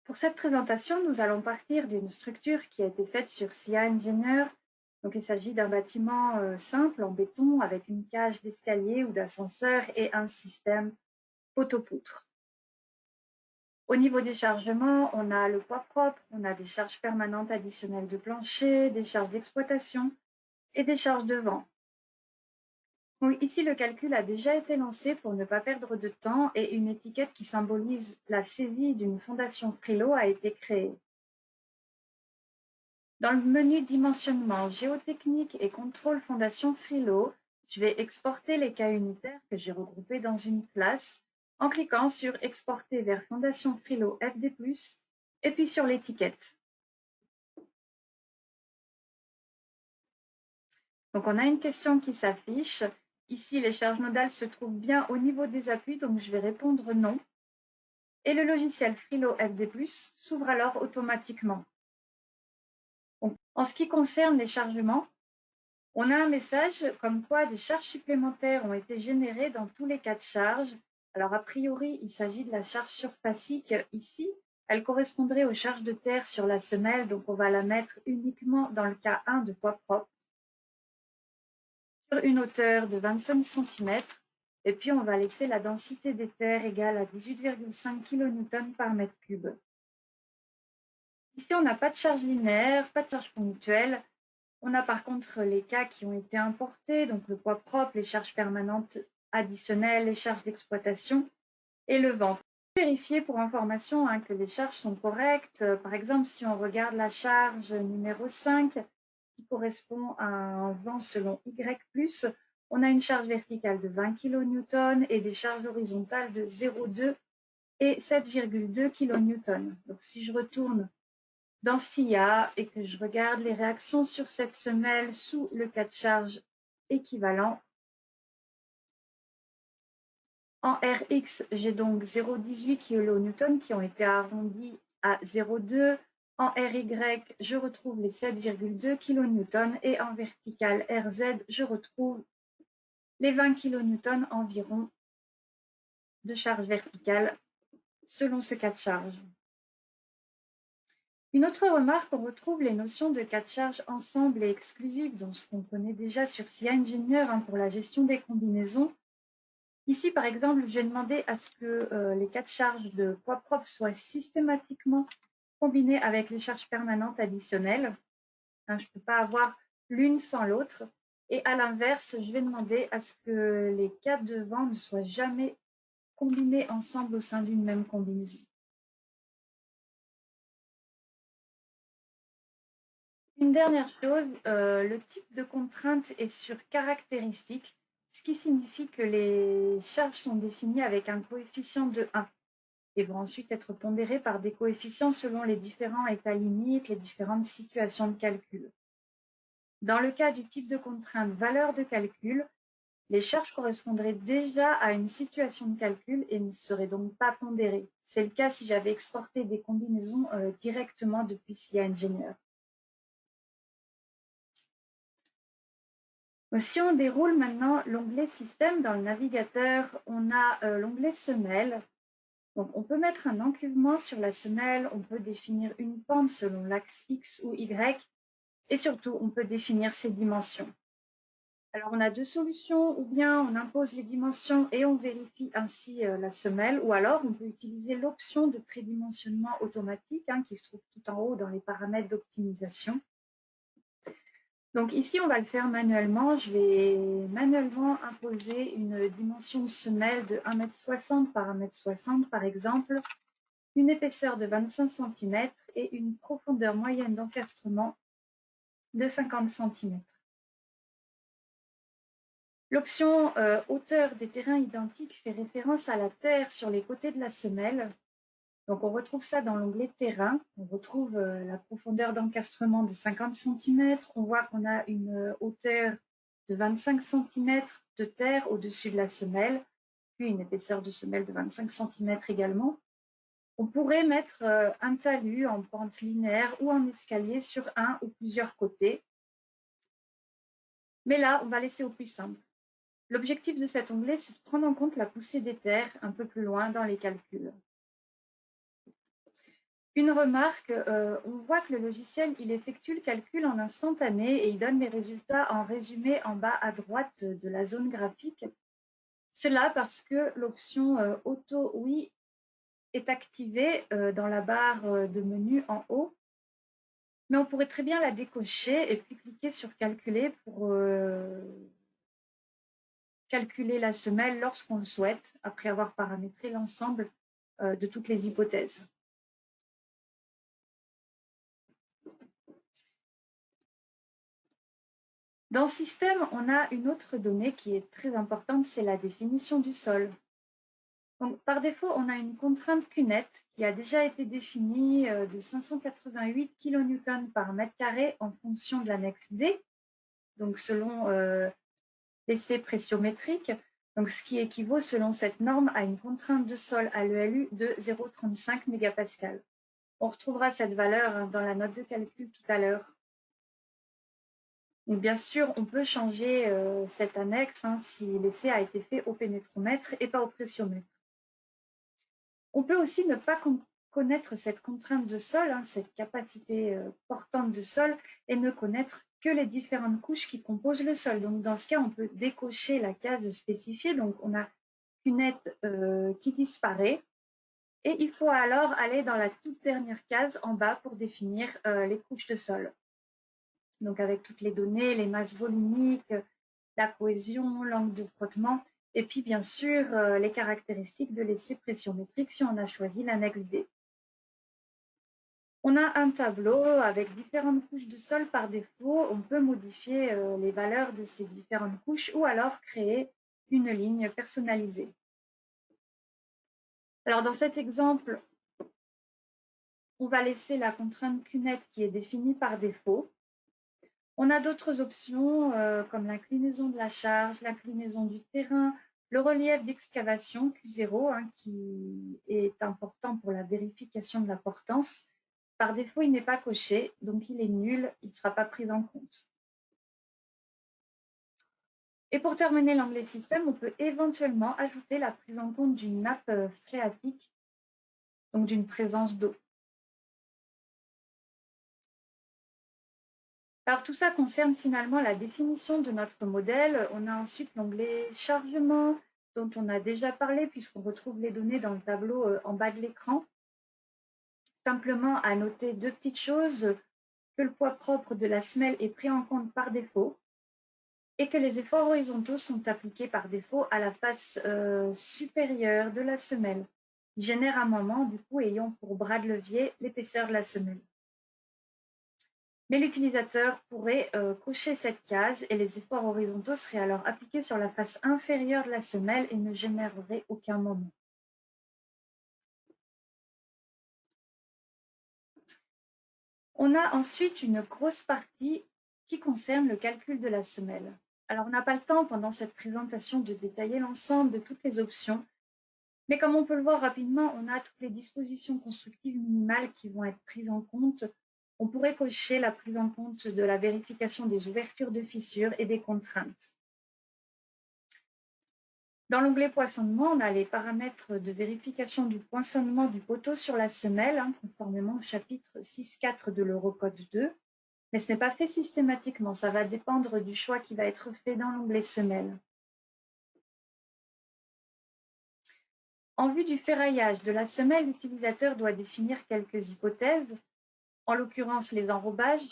Pour cette présentation, nous allons partir d'une structure qui a été faite sur SIA Engineer. Donc, il s'agit d'un bâtiment simple en béton avec une cage d'escalier ou d'ascenseur et un système poteau-poutre. Au niveau des chargements, on a le poids propre, on a des charges permanentes additionnelles de plancher, des charges d'exploitation et des charges de vent. Donc, ici, le calcul a déjà été lancé pour ne pas perdre de temps et une étiquette qui symbolise la saisie d'une fondation Frilo a été créée. Dans le menu dimensionnement géotechnique et contrôle fondation Frilo, je vais exporter les cas unitaires que j'ai regroupés dans une classe en cliquant sur exporter vers fondation Frilo FD+, et puis sur l'étiquette. Donc on a une question qui s'affiche. Ici, les charges nodales se trouvent bien au niveau des appuis, donc je vais répondre non. Et le logiciel Frilo FD+, s'ouvre alors automatiquement. Donc, en ce qui concerne les chargements, on a un message comme quoi des charges supplémentaires ont été générées dans tous les cas de charge. Alors a priori, il s'agit de la charge surfacique ici. Elle correspondrait aux charges de terre sur la semelle, donc on va la mettre uniquement dans le cas 1 de poids propre, sur une hauteur de 25 cm. Et puis on va laisser la densité des terres égale à 18,5 kN par mètre cube. Ici, on n'a pas de charge linéaire, pas de charge ponctuelle. On a par contre les cas qui ont été importés, donc le poids propre, les charges permanentes additionnelles, les charges d'exploitation et le vent. Vérifier pour information que les charges sont correctes. Par exemple, si on regarde la charge numéro 5, qui correspond à un vent selon Y+, on a une charge verticale de 20 kN et des charges horizontales de 0,2 et 7,2 kN. Donc si je retourne dans SIA et que je regarde les réactions sur cette semelle sous le cas de charge équivalent, en Rx, j'ai donc 0,18 kN qui ont été arrondis à 0,2. En Ry, je retrouve les 7,2 kN et en vertical Rz, je retrouve les 20 kN environ de charge verticale selon ce cas de charge. Une autre remarque, on retrouve les notions de cas de charge ensemble et exclusif, dans ce qu'on connaît déjà sur SIA Engineer pour la gestion des combinaisons. Ici, par exemple, je vais demander à ce que les cas de charge de poids propre soient systématiquement combinés avec les charges permanentes additionnelles. Je ne peux pas avoir l'une sans l'autre. Et à l'inverse, je vais demander à ce que les cas de vent ne soient jamais combinés ensemble au sein d'une même combinaison. Une dernière chose, le type de contrainte est sur caractéristique, ce qui signifie que les charges sont définies avec un coefficient de 1 et vont ensuite être pondérées par des coefficients selon les différents états limites, les différentes situations de calcul. Dans le cas du type de contrainte valeur de calcul, les charges correspondraient déjà à une situation de calcul et ne seraient donc pas pondérées. C'est le cas si j'avais exporté des combinaisons directement depuis SIA Engineer. Si on déroule maintenant l'onglet Système dans le navigateur, on a l'onglet Semelle. Donc, on peut mettre un encuvement sur la semelle, on peut définir une pente selon l'axe X ou Y, et surtout, on peut définir ses dimensions. Alors, on a deux solutions, ou bien on impose les dimensions et on vérifie ainsi la semelle, ou alors on peut utiliser l'option de prédimensionnement automatique qui se trouve tout en haut dans les paramètres d'optimisation. Donc ici, on va le faire manuellement. Je vais manuellement imposer une dimension de semelle de 1,60 m par 1,60 m par exemple. une épaisseur de 25 cm et une profondeur moyenne d'encastrement de 50 cm. L'option hauteur des terrains identiques fait référence à la terre sur les côtés de la semelle. Donc on retrouve ça dans l'onglet terrain. On retrouve la profondeur d'encastrement de 50 cm. On voit qu'on a une hauteur de 25 cm de terre au-dessus de la semelle, puis une épaisseur de semelle de 25 cm également. On pourrait mettre un talus en pente linéaire ou en escalier sur un ou plusieurs côtés. Mais là, on va laisser au plus simple. L'objectif de cet onglet, c'est de prendre en compte la poussée des terres un peu plus loin dans les calculs. Une remarque, on voit que le logiciel, il effectue le calcul en instantané et il donne les résultats en résumé en bas à droite de la zone graphique. C'est là parce que l'option Auto Oui est activée dans la barre de menu en haut. Mais on pourrait très bien la décocher et puis cliquer sur Calculer pour calculer la semelle lorsqu'on le souhaite, après avoir paramétré l'ensemble de toutes les hypothèses. Dans Système, on a une autre donnée qui est très importante, c'est la définition du sol. Donc, par défaut, on a une contrainte QNet qui a déjà été définie de 588 kN par mètre carré en fonction de l'annexe D, donc selon l'essai pressiométrique, donc ce qui équivaut selon cette norme à une contrainte de sol à l'ELU de 0,35 mégapascal. On retrouvera cette valeur dans la note de calcul tout à l'heure. Bien sûr, on peut changer cette annexe si l'essai a été fait au pénétromètre et pas au pressiomètre. On peut aussi ne pas connaître cette contrainte de sol, cette capacité portante de sol, et ne connaître que les différentes couches qui composent le sol. Donc dans ce cas, on peut décocher la case spécifiée. Donc on a QNet qui disparaît. Et il faut alors aller dans la toute dernière case en bas pour définir les couches de sol. Donc avec toutes les données, les masses volumiques, la cohésion, l'angle de frottement, et puis bien sûr les caractéristiques de l'essai pressiométrique si on a choisi l'annexe D. On a un tableau avec différentes couches de sol par défaut. On peut modifier les valeurs de ces différentes couches ou alors créer une ligne personnalisée. Alors dans cet exemple, on va laisser la contrainte QNet qui est définie par défaut. On a d'autres options comme l'inclinaison de la charge, l'inclinaison du terrain, le relief d'excavation Q0 qui est important pour la vérification de la portance. Par défaut, il n'est pas coché, donc il est nul, il ne sera pas pris en compte. Et pour terminer l'onglet Système, on peut éventuellement ajouter la prise en compte d'une nappe phréatique, donc d'une présence d'eau. Alors tout ça concerne finalement la définition de notre modèle. On a ensuite l'onglet Chargement, dont on a déjà parlé puisqu'on retrouve les données dans le tableau en bas de l'écran. Simplement à noter deux petites choses, que le poids propre de la semelle est pris en compte par défaut et que les efforts horizontaux sont appliqués par défaut à la face supérieure de la semelle, qui génère un moment du coup ayant pour bras de levier l'épaisseur de la semelle. Mais l'utilisateur pourrait cocher cette case et les efforts horizontaux seraient alors appliqués sur la face inférieure de la semelle et ne généreraient aucun moment. On a ensuite une grosse partie qui concerne le calcul de la semelle. Alors on n'a pas le temps pendant cette présentation de détailler l'ensemble de toutes les options, mais comme on peut le voir rapidement, on a toutes les dispositions constructives minimales qui vont être prises en compte. On pourrait cocher la prise en compte de la vérification des ouvertures de fissures et des contraintes. Dans l'onglet poinçonnement, on a les paramètres de vérification du poinçonnement du poteau sur la semelle, conformément au chapitre 6.4 de l'Eurocode 2. Mais ce n'est pas fait systématiquement, ça va dépendre du choix qui va être fait dans l'onglet semelle. En vue du ferraillage de la semelle, l'utilisateur doit définir quelques hypothèses, en l'occurrence les enrobages,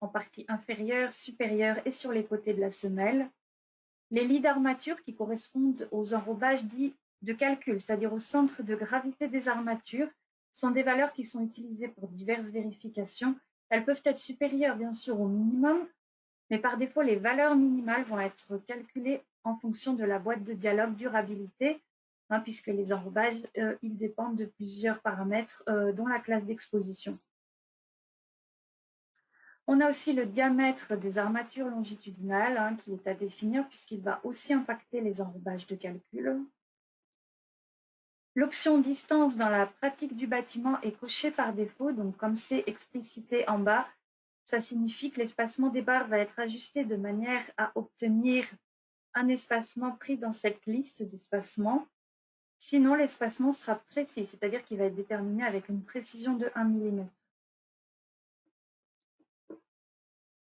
en partie inférieure, supérieure et sur les côtés de la semelle, les lits d'armature qui correspondent aux enrobages dits de calcul, c'est-à-dire au centre de gravité des armatures, sont des valeurs qui sont utilisées pour diverses vérifications. Elles peuvent être supérieures bien sûr au minimum, mais par défaut, les valeurs minimales vont être calculées en fonction de la boîte de dialogue durabilité, hein, puisque les enrobages, ils dépendent de plusieurs paramètres, dont la classe d'exposition. On a aussi le diamètre des armatures longitudinales, hein, qui est à définir puisqu'il va aussi impacter les enrobages de calcul. L'option distance dans la pratique du bâtiment est cochée par défaut, donc comme c'est explicité en bas, ça signifie que l'espacement des barres va être ajusté de manière à obtenir un espacement pris dans cette liste d'espacements. Sinon, l'espacement sera précis, c'est-à-dire qu'il va être déterminé avec une précision de 1 mm.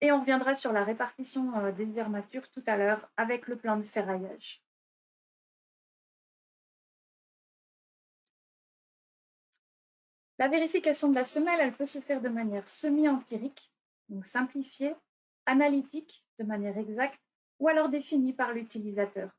Et on reviendra sur la répartition des armatures tout à l'heure avec le plan de ferraillage. La vérification de la semelle, elle peut se faire de manière semi-empirique, donc simplifiée, analytique, de manière exacte, ou alors définie par l'utilisateur.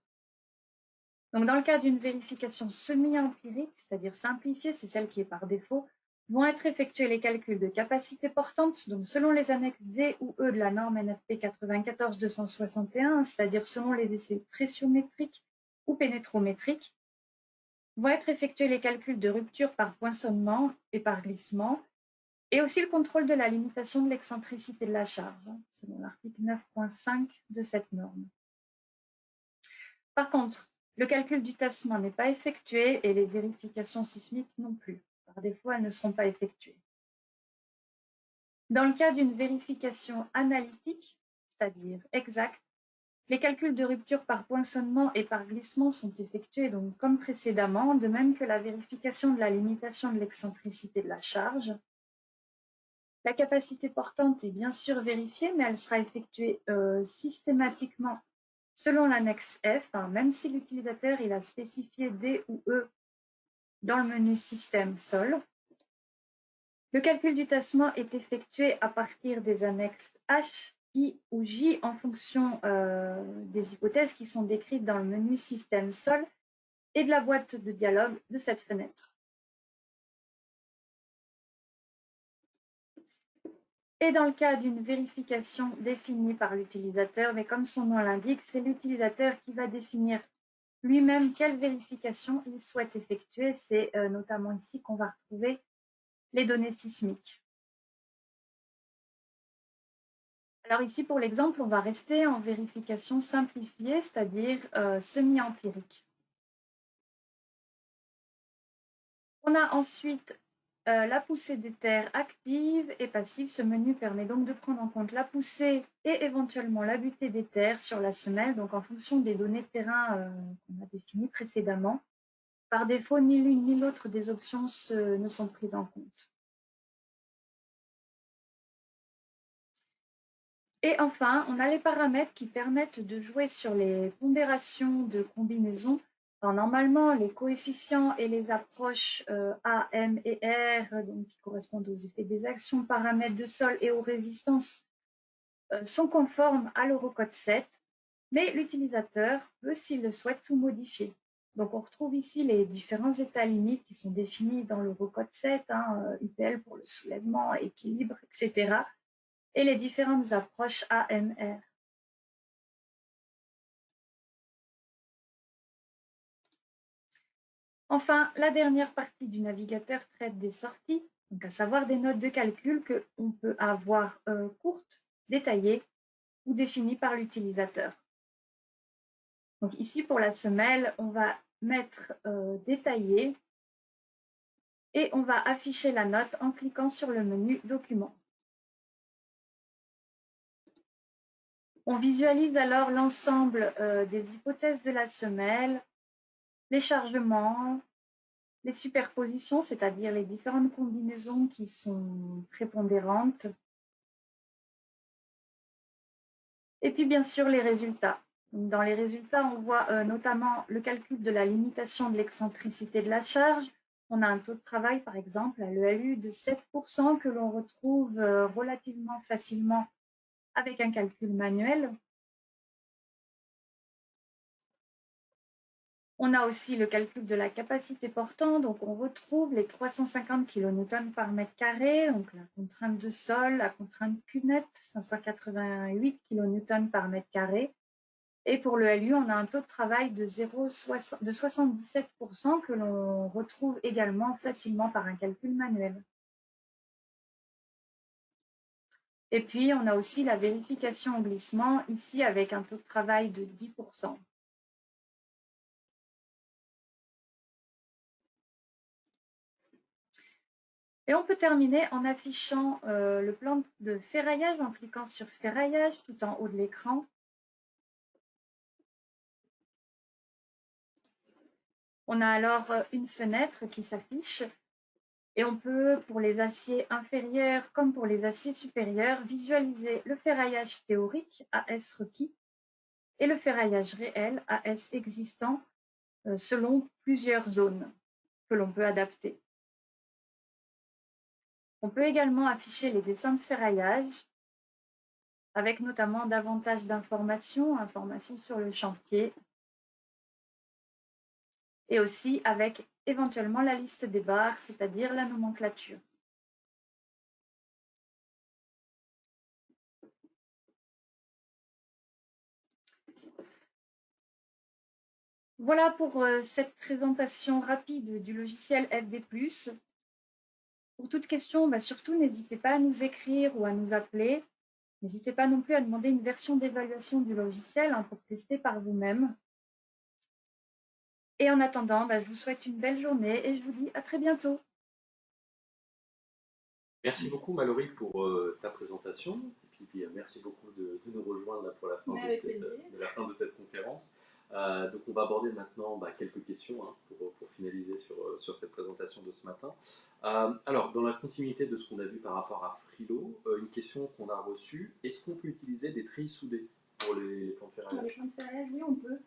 Donc dans le cas d'une vérification semi-empirique, c'est-à-dire simplifiée, c'est celle qui est par défaut, vont être effectués les calculs de capacité portante, donc selon les annexes D ou E de la norme NFP 94-261, c'est-à-dire selon les essais pressiométriques ou pénétrométriques, vont être effectués les calculs de rupture par poinçonnement et par glissement, et aussi le contrôle de la limitation de l'excentricité de la charge, selon l'article 9.5 de cette norme. Par contre, le calcul du tassement n'est pas effectué et les vérifications sismiques non plus. Par défaut, elles ne seront pas effectuées. Dans le cas d'une vérification analytique, c'est-à-dire exacte, les calculs de rupture par poinçonnement et par glissement sont effectués donc comme précédemment, de même que la vérification de la limitation de l'excentricité de la charge. La capacité portante est bien sûr vérifiée, mais elle sera effectuée systématiquement selon l'annexe F, hein, même si l'utilisateur il a spécifié D ou E dans le menu Système Sol. Le calcul du tassement est effectué à partir des annexes H, I ou J en fonction des hypothèses qui sont décrites dans le menu Système Sol et de la boîte de dialogue de cette fenêtre. Et dans le cas d'une vérification définie par l'utilisateur, mais comme son nom l'indique, c'est l'utilisateur qui va définir lui-même quelle vérification il souhaite effectuer. C'est notamment ici qu'on va retrouver les données sismiques. Alors ici, pour l'exemple, on va rester en vérification simplifiée, c'est-à-dire semi-empirique. On a ensuite la poussée des terres active et passive. Ce menu permet donc de prendre en compte la poussée et éventuellement la butée des terres sur la semelle, donc en fonction des données de terrain qu'on a définies précédemment. Par défaut, ni l'une ni l'autre des options ne sont prises en compte. Et enfin, on a les paramètres qui permettent de jouer sur les pondérations de combinaison. Alors, normalement, les coefficients et les approches A, M et R, donc qui correspondent aux effets des actions, paramètres de sol et aux résistances, sont conformes à l'Eurocode 7, mais l'utilisateur peut, s'il le souhaite, tout modifier. Donc on retrouve ici les différents états limites qui sont définis dans l'Eurocode 7, hein, UPL pour le soulèvement, équilibre, etc. et les différentes approches AMR. Enfin, la dernière partie du navigateur traite des sorties, donc à savoir des notes de calcul qu'on peut avoir courtes, détaillées ou définies par l'utilisateur. Donc ici, pour la semelle, on va mettre détaillé et on va afficher la note en cliquant sur le menu Document. On visualise alors l'ensemble des hypothèses de la semelle, les chargements, les superpositions, c'est-à-dire les différentes combinaisons qui sont prépondérantes, et puis bien sûr les résultats. Donc, dans les résultats, on voit notamment le calcul de la limitation de l'excentricité de la charge. On a un taux de travail, par exemple, à l'ELU de 7% que l'on retrouve relativement facilement avec un calcul manuel. On a aussi le calcul de la capacité portant, donc on retrouve les 350 kN par mètre carré, donc la contrainte de sol, la contrainte QNET, 588 kN par mètre carré. Et pour le LU, on a un taux de travail de 77% que l'on retrouve également facilement par un calcul manuel. Et puis, on a aussi la vérification au glissement, ici avec un taux de travail de 10%. Et on peut terminer en affichant le plan de ferraillage en cliquant sur ferraillage tout en haut de l'écran. On a alors une fenêtre qui s'affiche et on peut, pour les aciers inférieurs comme pour les aciers supérieurs, visualiser le ferraillage théorique AS requis et le ferraillage réel AS existant selon plusieurs zones que l'on peut adapter. On peut également afficher les dessins de ferraillage avec notamment davantage d'informations sur le chantier et aussi avec éventuellement la liste des barres, c'est-à-dire la nomenclature. Voilà pour cette présentation rapide du logiciel FD+. Pour toute question, surtout n'hésitez pas à nous écrire ou à nous appeler. N'hésitez pas non plus à demander une version d'évaluation du logiciel pour tester par vous-même. Et en attendant, je vous souhaite une belle journée et je vous dis à très bientôt. Merci beaucoup Mallory pour ta présentation. Et puis merci beaucoup de nous rejoindre là, pour la fin de cette conférence. Donc on va aborder maintenant quelques questions pour finaliser sur cette présentation de ce matin. Alors, dans la continuité de ce qu'on a vu par rapport à Frilo, une question qu'on a reçue, est-ce qu'on peut utiliser des trilles soudées pour les plans de ferraillage? Pour les plans de ferraillage, oui, on peut.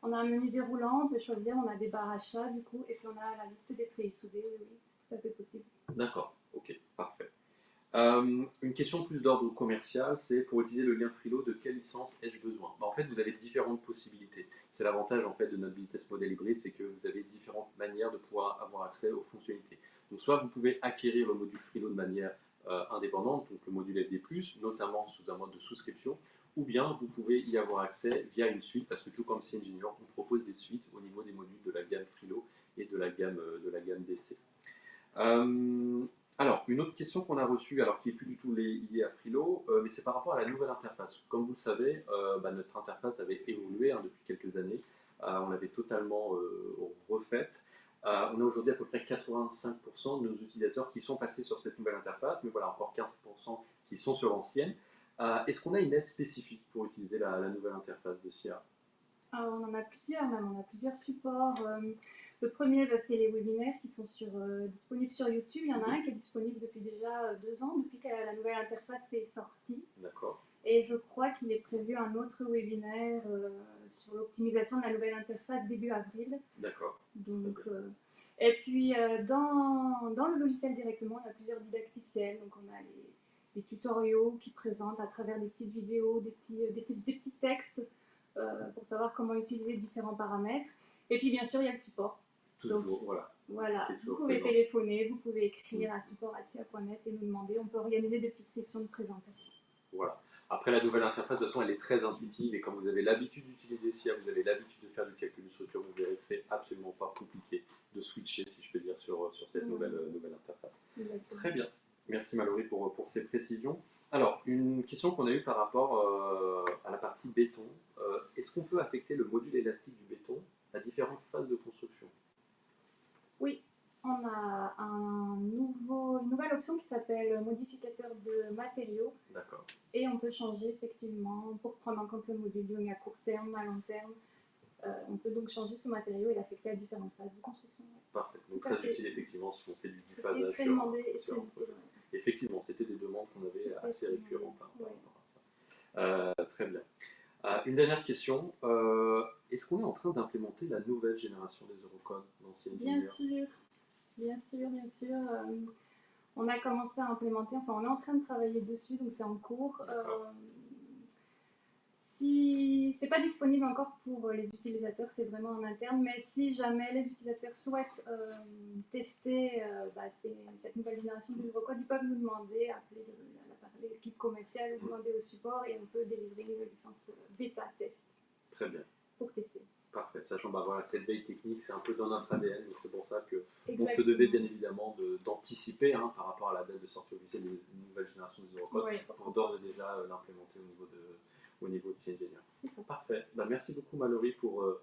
On a un menu déroulant, on peut choisir, on a des barres à chat du coup, et puis on a la liste des trilles soudées, oui, c'est tout à fait possible. D'accord, ok, parfait. Une question plus d'ordre commercial, c'est pour utiliser le lien Frilo, de quelle licence ai-je besoin? En fait, vous avez différentes possibilités. C'est l'avantage en fait de notre business model hybride, c'est que vous avez différentes manières de pouvoir avoir accès aux fonctionnalités. Donc, soit vous pouvez acquérir le module Frilo de manière indépendante, donc le module FD+, notamment sous un mode de souscription, ou bien vous pouvez y avoir accès via une suite, parce que tout comme CEngineer, on propose des suites au niveau des modules de la gamme Frilo et de la gamme DC. Alors, une autre question qu'on a reçue, alors qui n'est plus du tout liée à Frilo, mais c'est par rapport à la nouvelle interface. Comme vous le savez, notre interface avait évolué depuis quelques années. On l'avait totalement refaite. On a aujourd'hui à peu près 85% de nos utilisateurs qui sont passés sur cette nouvelle interface, mais voilà, encore 15% qui sont sur l'ancienne. Est-ce qu'on a une aide spécifique pour utiliser la nouvelle interface de SIA? Alors, on en a plusieurs, même on a plusieurs supports. Le premier, c'est les webinaires qui sont disponibles sur YouTube. Il y en a un qui est disponible depuis déjà 2 ans, depuis que la nouvelle interface est sortie. D'accord. Et je crois qu'il est prévu un autre webinaire sur l'optimisation de la nouvelle interface début avril. D'accord. Donc, et puis, dans le logiciel directement, on a plusieurs didacticiels. Donc, on a les tutoriaux qui présentent à travers des petites vidéos, des petits textes pour savoir comment utiliser différents paramètres. Et puis, bien sûr, il y a le support. Toujours, donc, voilà. Vous pouvez téléphoner, vous pouvez écrire à support@sia.net et nous demander. On peut organiser des petites sessions de présentation. Voilà. Après, la nouvelle interface, de toute façon, elle est très intuitive et comme vous avez l'habitude d'utiliser SIA, vous avez l'habitude de faire du calcul de structure, vous verrez que c'est absolument pas compliqué de switcher, si je peux dire, sur cette nouvelle interface. Exactement. Très bien. Merci Mallory pour ces précisions. Alors, une question qu'on a eue par rapport à la partie béton. Est-ce qu'on peut affecter le module élastique du béton à différentes phases de construction? Oui, on a une nouvelle option qui s'appelle modificateur de matériaux. D'accord. Et on peut changer effectivement pour prendre en compte le module Young à court terme, à long terme. On peut donc changer ce matériau et l'affecter à différentes phases de construction. Parfait. Donc très utile effectivement si on fait du phasage très demandé et très utile. Effectivement, c'était des demandes qu'on avait assez récurrentes par rapport à ça. Très bien. Une dernière question. Est-ce qu'on est en train d'implémenter la nouvelle génération des Eurocodes dans CEngineer? Bien sûr. On a commencé à implémenter, enfin on est en train de travailler dessus, donc c'est en cours. si c'est pas disponible encore pour les utilisateurs, c'est vraiment en interne, mais si jamais les utilisateurs souhaitent tester cette nouvelle génération de Code, ils peuvent nous demander, appeler l'équipe commerciale, ou demander au support et on peut délivrer une licence bêta test. Très bien. Pour tester. Parfait. Sachant, voilà, cette veille technique, c'est un peu dans notre ADN, donc c'est pour ça qu'on se devait bien évidemment d'anticiper par rapport à la date de sortie officielle d'une nouvelle génération de Code pour d'ores et déjà l'implémenter au niveau de CEngineer. Parfait. Merci beaucoup Mallory pour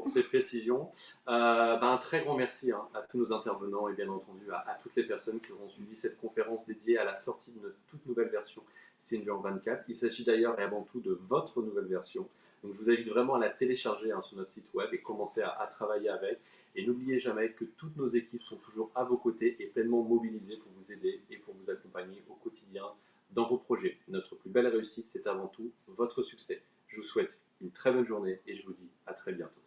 ces précisions. Un très grand merci à tous nos intervenants et bien entendu à toutes les personnes qui auront suivi cette conférence dédiée à la sortie de notre toute nouvelle version CEngineer 24. Il s'agit d'ailleurs et avant tout de votre nouvelle version. Donc je vous invite vraiment à la télécharger sur notre site web et commencer à travailler avec. Et n'oubliez jamais que toutes nos équipes sont toujours à vos côtés et pleinement mobilisées pour vous aider et pour vous accompagner au quotidien dans vos projets. Notre plus belle réussite, c'est avant tout votre succès. Je vous souhaite une très bonne journée et je vous dis à très bientôt.